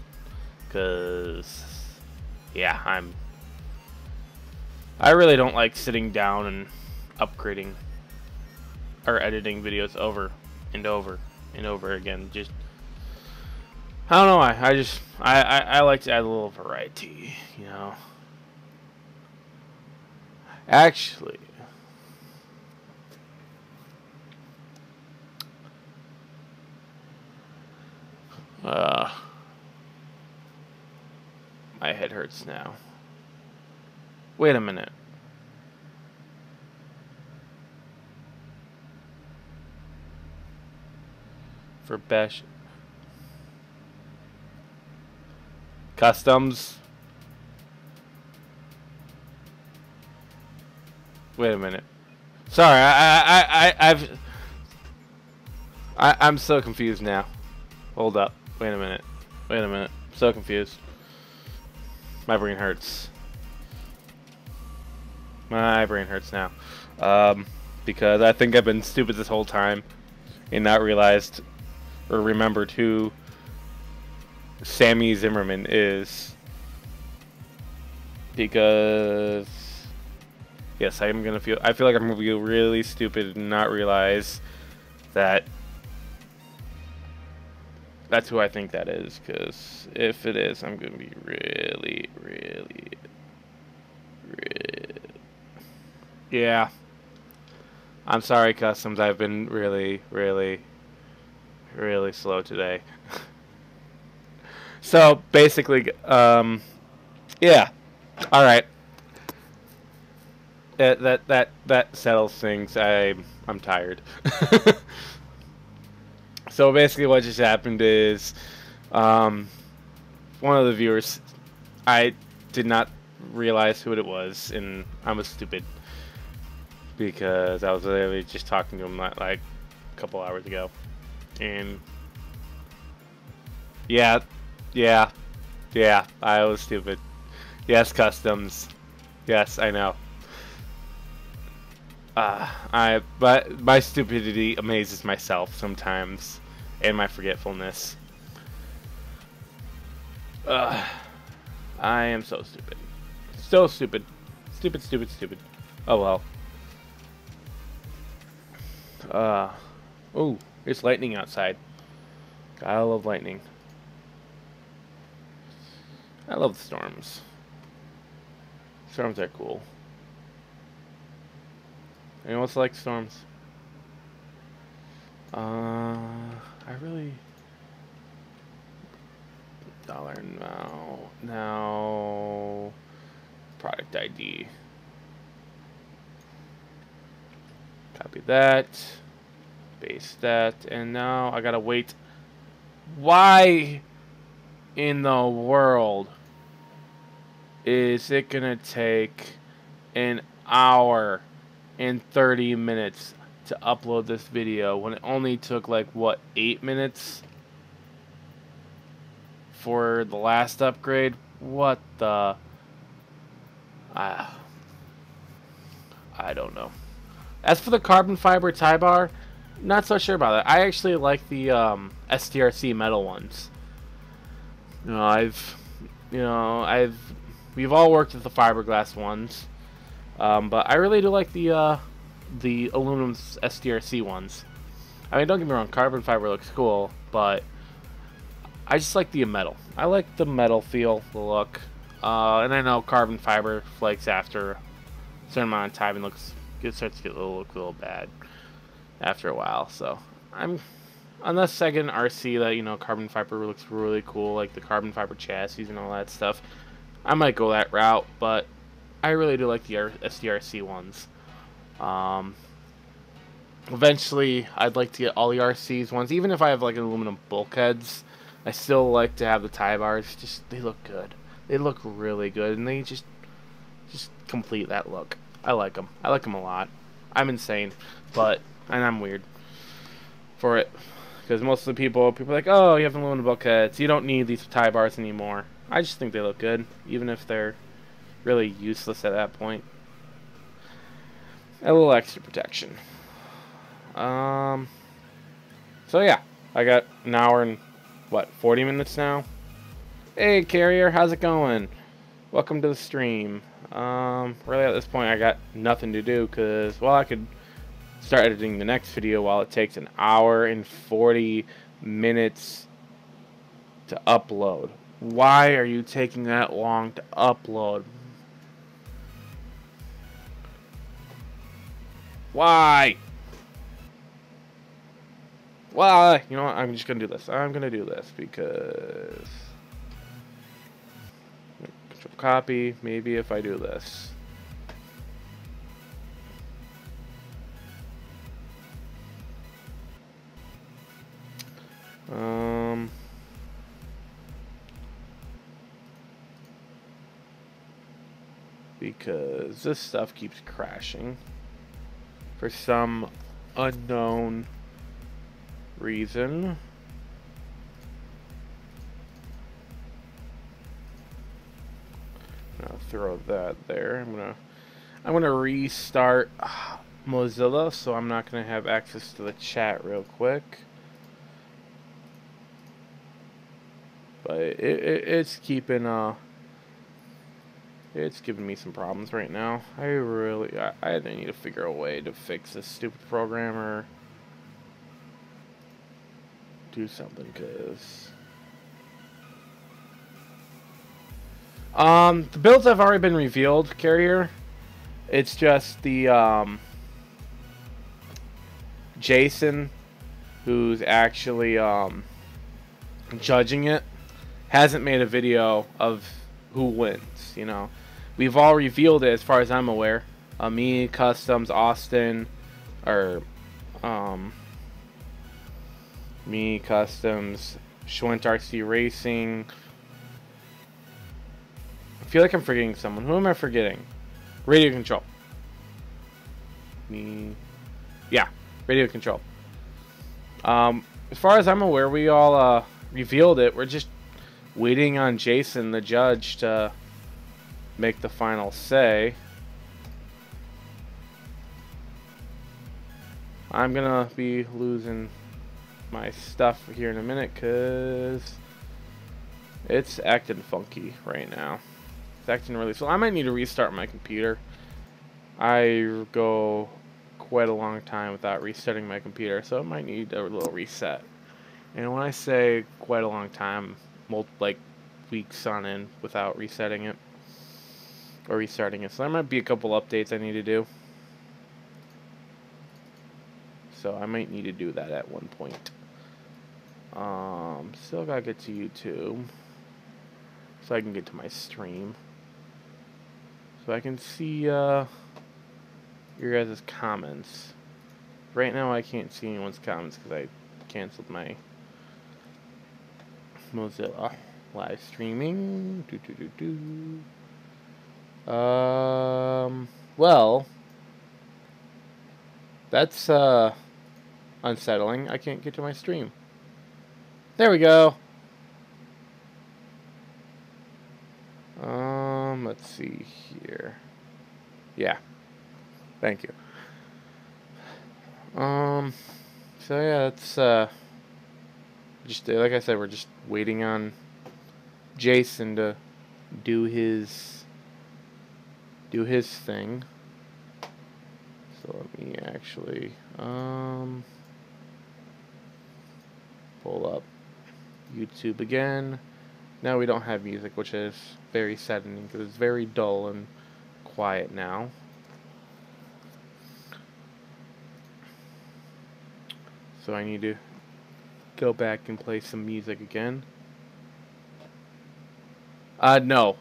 because yeah, I really don't like sitting down and upgrading or editing videos over and over and over again. Just, I don't know why. I like to add a little variety, you know. Actually, my head hurts now. Wait a minute. For Besh Customs. Wait a minute. Sorry, I'm so confused now. Hold up. Wait a minute. Wait a minute. I'm so confused. My brain hurts. My brain hurts now. Because I think I've been stupid this whole time and not realized or remembered who Sammy Zimmerman is. Because yes, I feel like I'm gonna feel really stupid and not realize that that's who I think that is. Because if it is, I'm gonna be really, yeah. I'm sorry, Customs. I've been really slow today. So basically, yeah. All right. That settles things. I'm tired. So basically, what just happened is, one of the viewers, I did not realize who it was, and I was stupid because I was literally just talking to him like a couple hours ago, and yeah, I was stupid. Yes, Customs. Yes, I know. But my stupidity amazes myself sometimes, and my forgetfulness. I am so stupid. So stupid. Stupid. Oh well. Oh, it's lightning outside. I love lightning. I love the storms. Storms are cool. Anyone else like storms? I really... $1 now. Product ID. Copy that. Paste that. And now I gotta wait. Why in the world is it gonna take an hour and 30 minutes to upload this video when it only took like what, 8 minutes for the last upgrade? What the I don't know. As for the carbon fiber tie bar, not so sure about that. I actually like the STRC metal ones. We've all worked with the fiberglass ones, but I really do like the aluminum STRC ones. I mean, don't get me wrong, carbon fiber looks cool, but I just like the metal. I like the metal feel, the look, and I know carbon fiber flakes after a certain amount of time and it starts to look a little bad after a while. So unless I get an RC that carbon fiber looks really cool, like the carbon fiber chassis and all that stuff, I might go that route. But I really do like the SDRC ones. Eventually, I'd like to get all the RCs ones, even if I have like aluminum bulkheads. I still like to have the tie bars. Just they look good. They look really good, and they just complete that look. I like them. I like them a lot. I'm insane, and I'm weird for it, because most of the people are like, oh, you have aluminum bulkheads, you don't need these tie bars anymore. I just think they look good, even if they're really useless at that point. A little extra protection. So yeah, I got an hour and 40 minutes now. Hey Carrier, how's it going? Welcome to the stream. Really at this point I got nothing to do, because well, I could start editing the next video while it takes an hour and 40 minutes to upload. Why are you taking that long to upload? Why? Why? You know what? I'm just gonna do this. I'm gonna do this because Control copy. Maybe if I do this. Because this stuff keeps crashing for some unknown reason. I'll throw that there. I'm gonna restart Mozilla, so I'm not gonna have access to the chat real quick. But it's keeping it's giving me some problems right now. I either need to figure a way to fix this stupid program or do something, because the builds have already been revealed, Carrier. It's just the Jason, who's actually judging it, hasn't made a video of who wins. We've all revealed it as far as I'm aware. Me, Customs, Austin, or me, Customs, Schwint RC Racing. I feel like I'm forgetting someone. Who am I forgetting? Radio Control. Me. Yeah, Radio Control. As far as I'm aware, we all revealed it. We're just waiting on Jason, the judge, to make the final say. I'm gonna be losing my stuff here in a minute because it's acting funky right now. It's acting really slow. I might need to restart my computer. I go quite a long time without resetting my computer, so it might need a little reset. And when I say quite a long time, like weeks on end without resetting it or restarting it. So there might be a couple updates I need to do. So I might need to do that at one point. Still gotta get to YouTube so I can get to my stream, so I can see your guys' comments. Right now I can't see anyone's comments because I canceled my Mozilla live streaming. Well, that's unsettling. I can't get to my stream. There we go. Let's see here. Yeah. Thank you. So yeah, it's just like I said, we're just waiting on Jason to do his thing. So let me actually pull up YouTube again. Now we don't have music, which is very saddening because it's very dull and quiet now. So I need to go back and play some music again. No.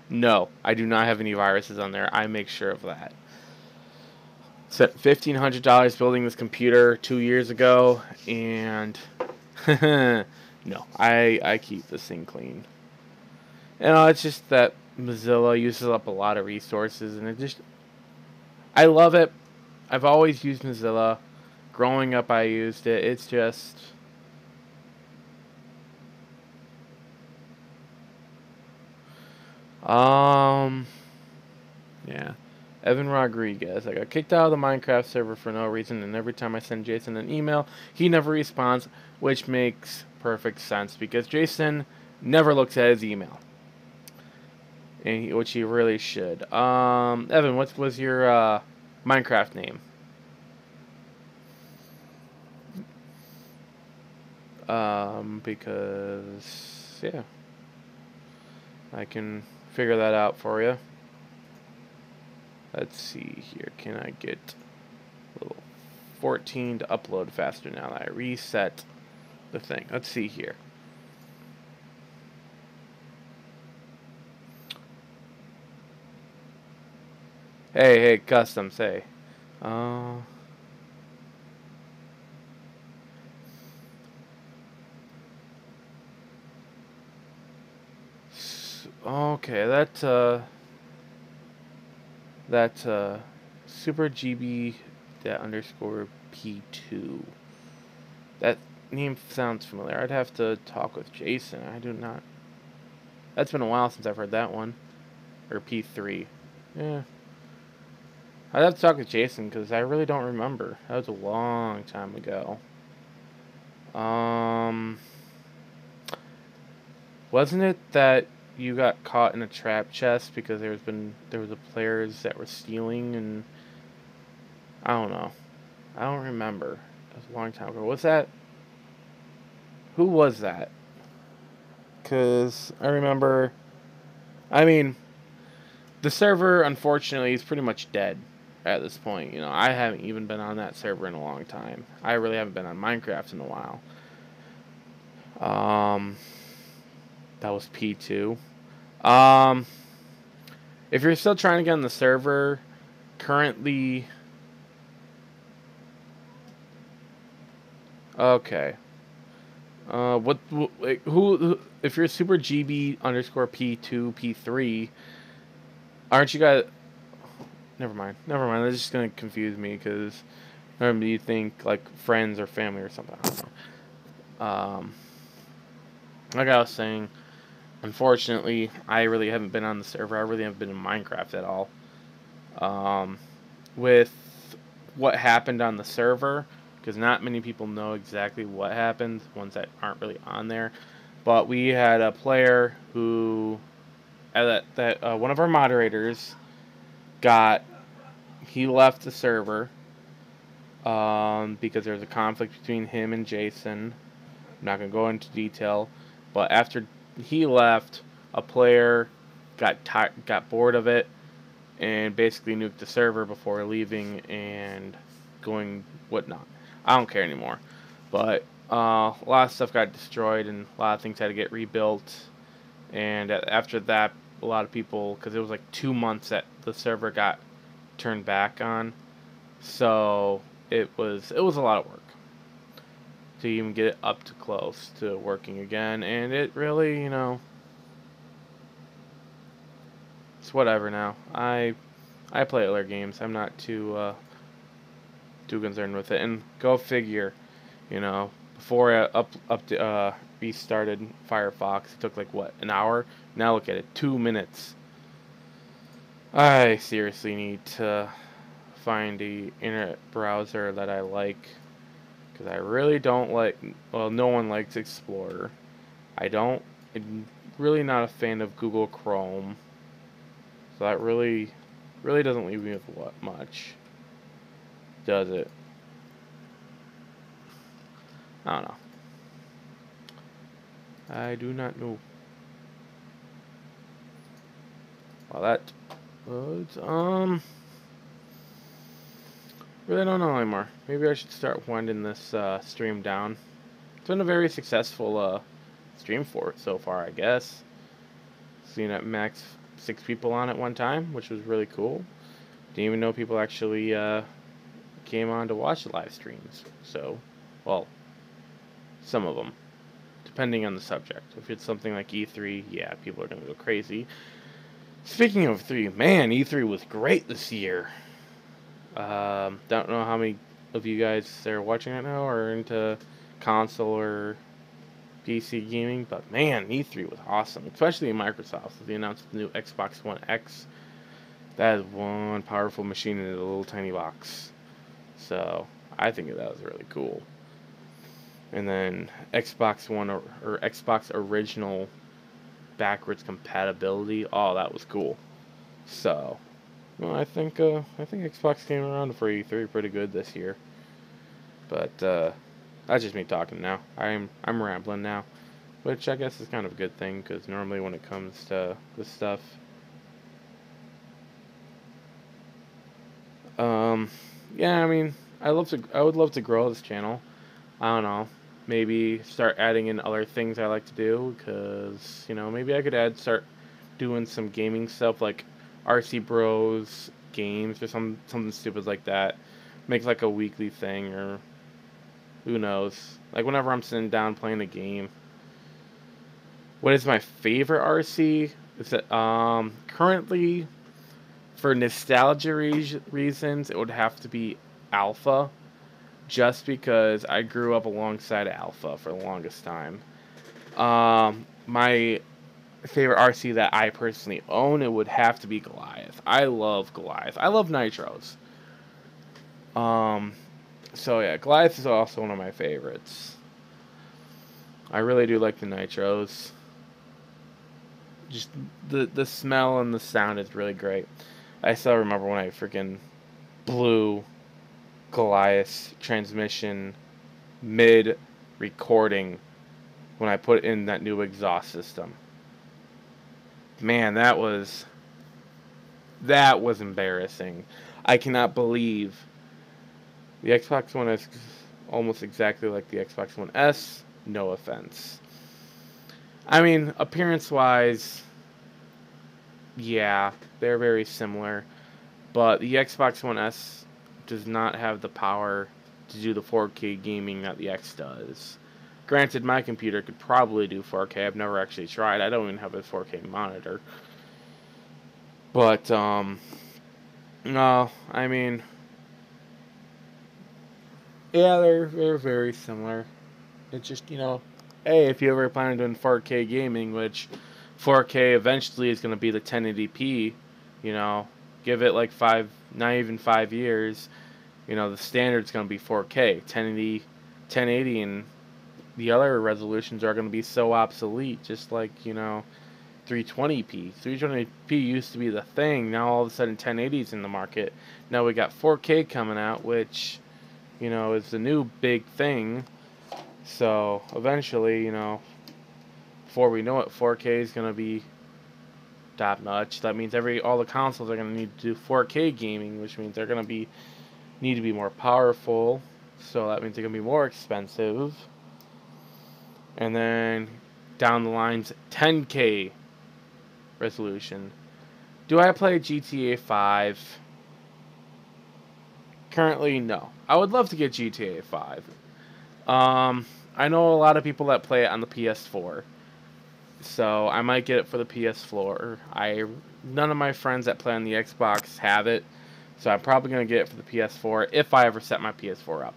No, I do not have any viruses on there. I make sure of that. Spent $1,500 building this computer 2 years ago, and no, I keep this thing clean. And it's just that Mozilla uses up a lot of resources, and I love it. I've always used Mozilla. Growing up, I used it. It's just... yeah. Evan Rodriguez. I got kicked out of the Minecraft server for no reason, and every time I send Jason an email, he never responds, which makes perfect sense, because Jason never looks at his email. Which he really should. Evan, what was your Minecraft name? Because, yeah, I can figure that out for you. Let's see here. Can I get a little 14 to upload faster now that I reset the thing? Let's see here. Hey, custom, say. Okay, that's Super GB that underscore P2. That name sounds familiar. I'd have to talk with Jason. I do not. That's been a while since I've heard that one. Or P3. Yeah. I'd have to talk with Jason because I really don't remember. That was a long time ago. Wasn't it that you got caught in a trap chest because there was a players that were stealing, and I don't know. I don't remember. That was a long time ago. Was that? Who was that? Because I remember. I mean, the server unfortunately is pretty much dead at this point. You know, I haven't even been on that server in a long time. I really haven't been on Minecraft in a while. That was P2. If you're still trying to get on the server, currently... Okay. Who, if you're Super GB underscore P2, P3, aren't you guys... Never mind. That's just going to confuse me, because normally you think, like, friends or family or something. I don't know. Like I was saying, unfortunately, I really haven't been on the server. I really haven't been in Minecraft at all. With what happened on the server, because not many people know exactly what happened, ones that aren't really on there. But we had a player who, one of our moderators he left the server because there was a conflict between him and Jason. I'm not going to go into detail, but after he left, a player got bored of it and basically nuked the server before leaving and going whatnot. I don't care anymore. But a lot of stuff got destroyed and a lot of things had to get rebuilt. And after that, a lot of people, because it was like 2 months that the server got turned back on, so it was a lot of work to even get it up to close to working again. And it really, it's whatever now. I play other games. I'm not too concerned with it. And go figure, you know, before I restarted Firefox, it took like what, an hour? Now look at it, 2 minutes. I seriously need to find a internet browser that I like, because I really don't like. Well, no one likes Explorer. I'm really not a fan of Google Chrome, so that really doesn't leave me with what much, does it? I don't know. I do not know. Well, that was, really don't know anymore. Maybe I should start winding this stream down. It's been a very successful stream for it so far, I guess. Seen at max 6 people on at one time, which was really cool. Didn't even know people actually came on to watch the live streams. So, well, some of them, depending on the subject. If it's something like E3, yeah, people are going to go crazy. Speaking of 3, man, E3 was great this year. Don't know how many of you guys are watching right now or into console or PC gaming, but man, E3 was awesome, especially in Microsoft. They announced the new Xbox One X. That is one powerful machine in a little tiny box. So I think that was really cool. And then Xbox One or Xbox original backwards compatibility. Oh, that was cool. So, well, I think Xbox came around for E3 pretty good this year. But that's just me talking now. I'm rambling now, which I guess is kind of a good thing, because normally when it comes to this stuff, yeah, I mean, I would love to grow this channel. I don't know, maybe start adding in other things I like to do, because, you know, maybe I could start doing some gaming stuff like RC Bros games or something stupid like that. Make like a weekly thing, or who knows? Like whenever I'm sitting down playing a game. What is my favorite RC? Is it currently, for nostalgia reasons, it would have to be Alpha, just because I grew up alongside Alpha for the longest time. My favorite RC that I personally own, it would have to be Goliath. I love Goliath. I love Nitros. So yeah, Goliath is also one of my favorites. I really do like the Nitros. Just the smell and the sound is really great. I still remember when I freaking blew Goliath's transmission mid recording when I put in that new exhaust system. Man, that was embarrassing. I cannot believe the Xbox One is almost exactly like the Xbox One S. No offense. I mean, appearance-wise, yeah, they're very similar. But the Xbox One S does not have the power to do the 4K gaming that the X does. Granted, my computer could probably do 4K. I've never actually tried. I don't even have a 4K monitor. But, no, I mean, yeah, they're very similar. It's just, you know, hey, if you ever plan on doing 4K gaming, which 4K eventually is going to be the 1080p, you know, give it like not even 5 years, you know, the standard's going to be 4K. 1080, and the other resolutions are going to be so obsolete, just like, you know, 320p. 320p used to be the thing. Now all of a sudden 1080's in the market. Now we got 4K coming out, which, you know, is the new big thing. So eventually, you know, before we know it, 4K is going to be top notch. That means all the consoles are going to need to do 4K gaming, which means they're going to need to be more powerful. So that means they're going to be more expensive. And then down the lines, 10K resolution. Do I play GTA 5? Currently, no. I would love to get GTA 5. I know a lot of people that play it on the PS4. so I might get it for the PS4. None of my friends that play on the Xbox have it, so I'm probably gonna get it for the PS4 if I ever set my PS4 up.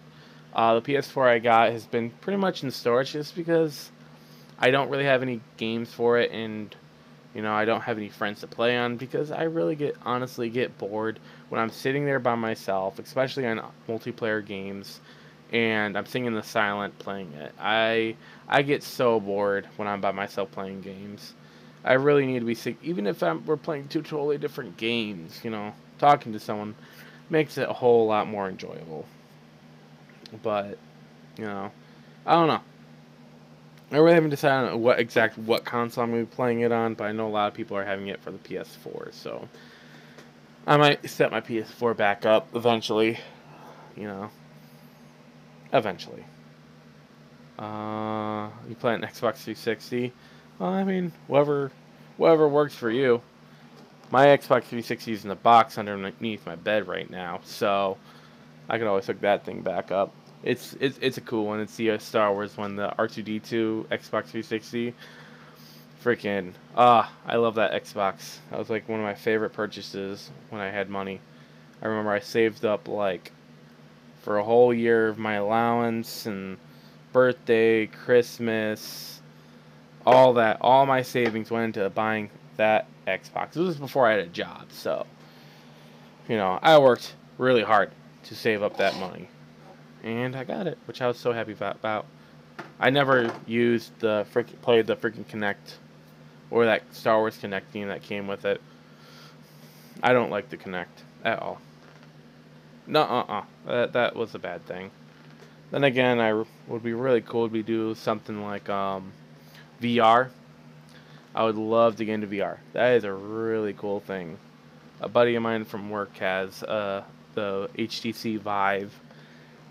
The PS4 I got has been pretty much in storage just because I don't really have any games for it, and I don't have any friends to play on because I really honestly get bored when I'm sitting there by myself, especially on multiplayer games, and I'm sitting in the silent playing it. I get so bored when I'm by myself playing games. I really need to be sick, even if we're playing two totally different games. Talking to someone makes it a whole lot more enjoyable. But I don't know. I really haven't decided on what console I'm going to be playing it on, but I know a lot of people are having it for the PS4, so I might set my PS4 back up eventually. You know, eventually. You play an Xbox 360? Well, I mean, whatever works for you. My Xbox 360 is in the box underneath my bed right now, so I could always hook that thing back up. It's a cool one. It's the Star Wars one, the R2D2 Xbox 360. Freaking I love that Xbox. That was like one of my favorite purchases when I had money. I remember I saved up like for a whole year of my allowance and birthday, Christmas, all that. All my savings went into buying that Xbox. This was before I had a job, so I worked really hard to save up that money. And I got it, which I was so happy about. I never played the freaking Kinect or that Star Wars Kinect game that came with it. I don't like the Kinect at all. No, that was a bad thing. Then again, would be really cool to do something like VR. I would love to get into VR. That is a really cool thing. A buddy of mine from work has the HTC Vive,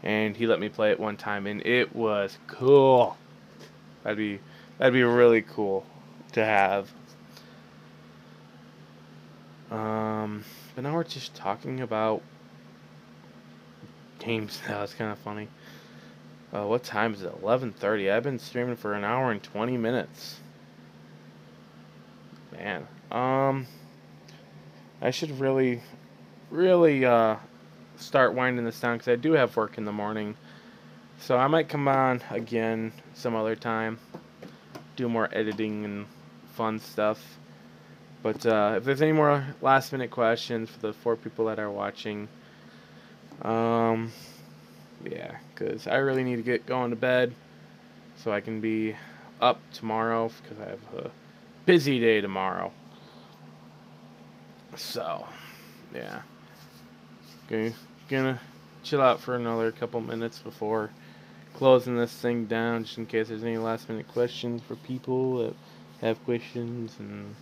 and he let me play it one time, and it was cool. That'd be really cool to have. But now we're just talking about games now. It's kind of funny. What time is it? 11:30. I've been streaming for an hour and 20 minutes. Man. I should really, really start winding this down because I do have work in the morning. So I might come on again some other time, do more editing and fun stuff. But if there's any more last minute questions for the 4 people that are watching, yeah, because I really need to get going to bed so I can be up tomorrow because I have a busy day tomorrow. So, yeah. Okay, gonna chill out for another couple minutes before closing this thing down just in case there's any last minute questions for people that have questions. And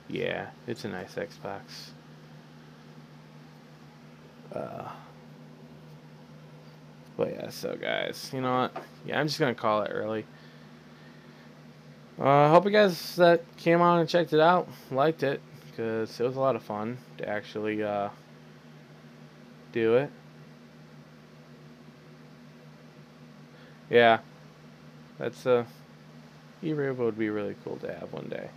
yeah, it's a nice Xbox. But yeah, so guys, you know what? Yeah, I'm just gonna call it early. I hope you guys that came on and checked it out liked it, because it was a lot of fun to actually do it. Yeah, that's E-Rave would be really cool to have one day.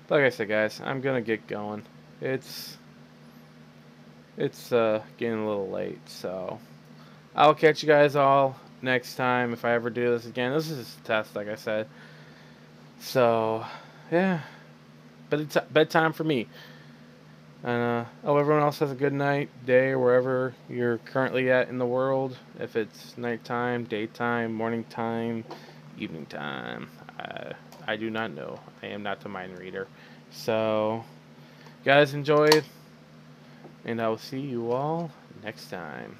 But like I said, guys, I'm gonna get going. It's getting a little late, so I'll catch you guys all next time if I ever do this again. This is a test, like I said. So, yeah. But it's bedtime for me. And everyone else has a good night, day, wherever you're currently at in the world. If it's nighttime, daytime, morning time, evening time. I do not know. I am not the mind reader. So, guys, enjoy it. And I will see you all next time.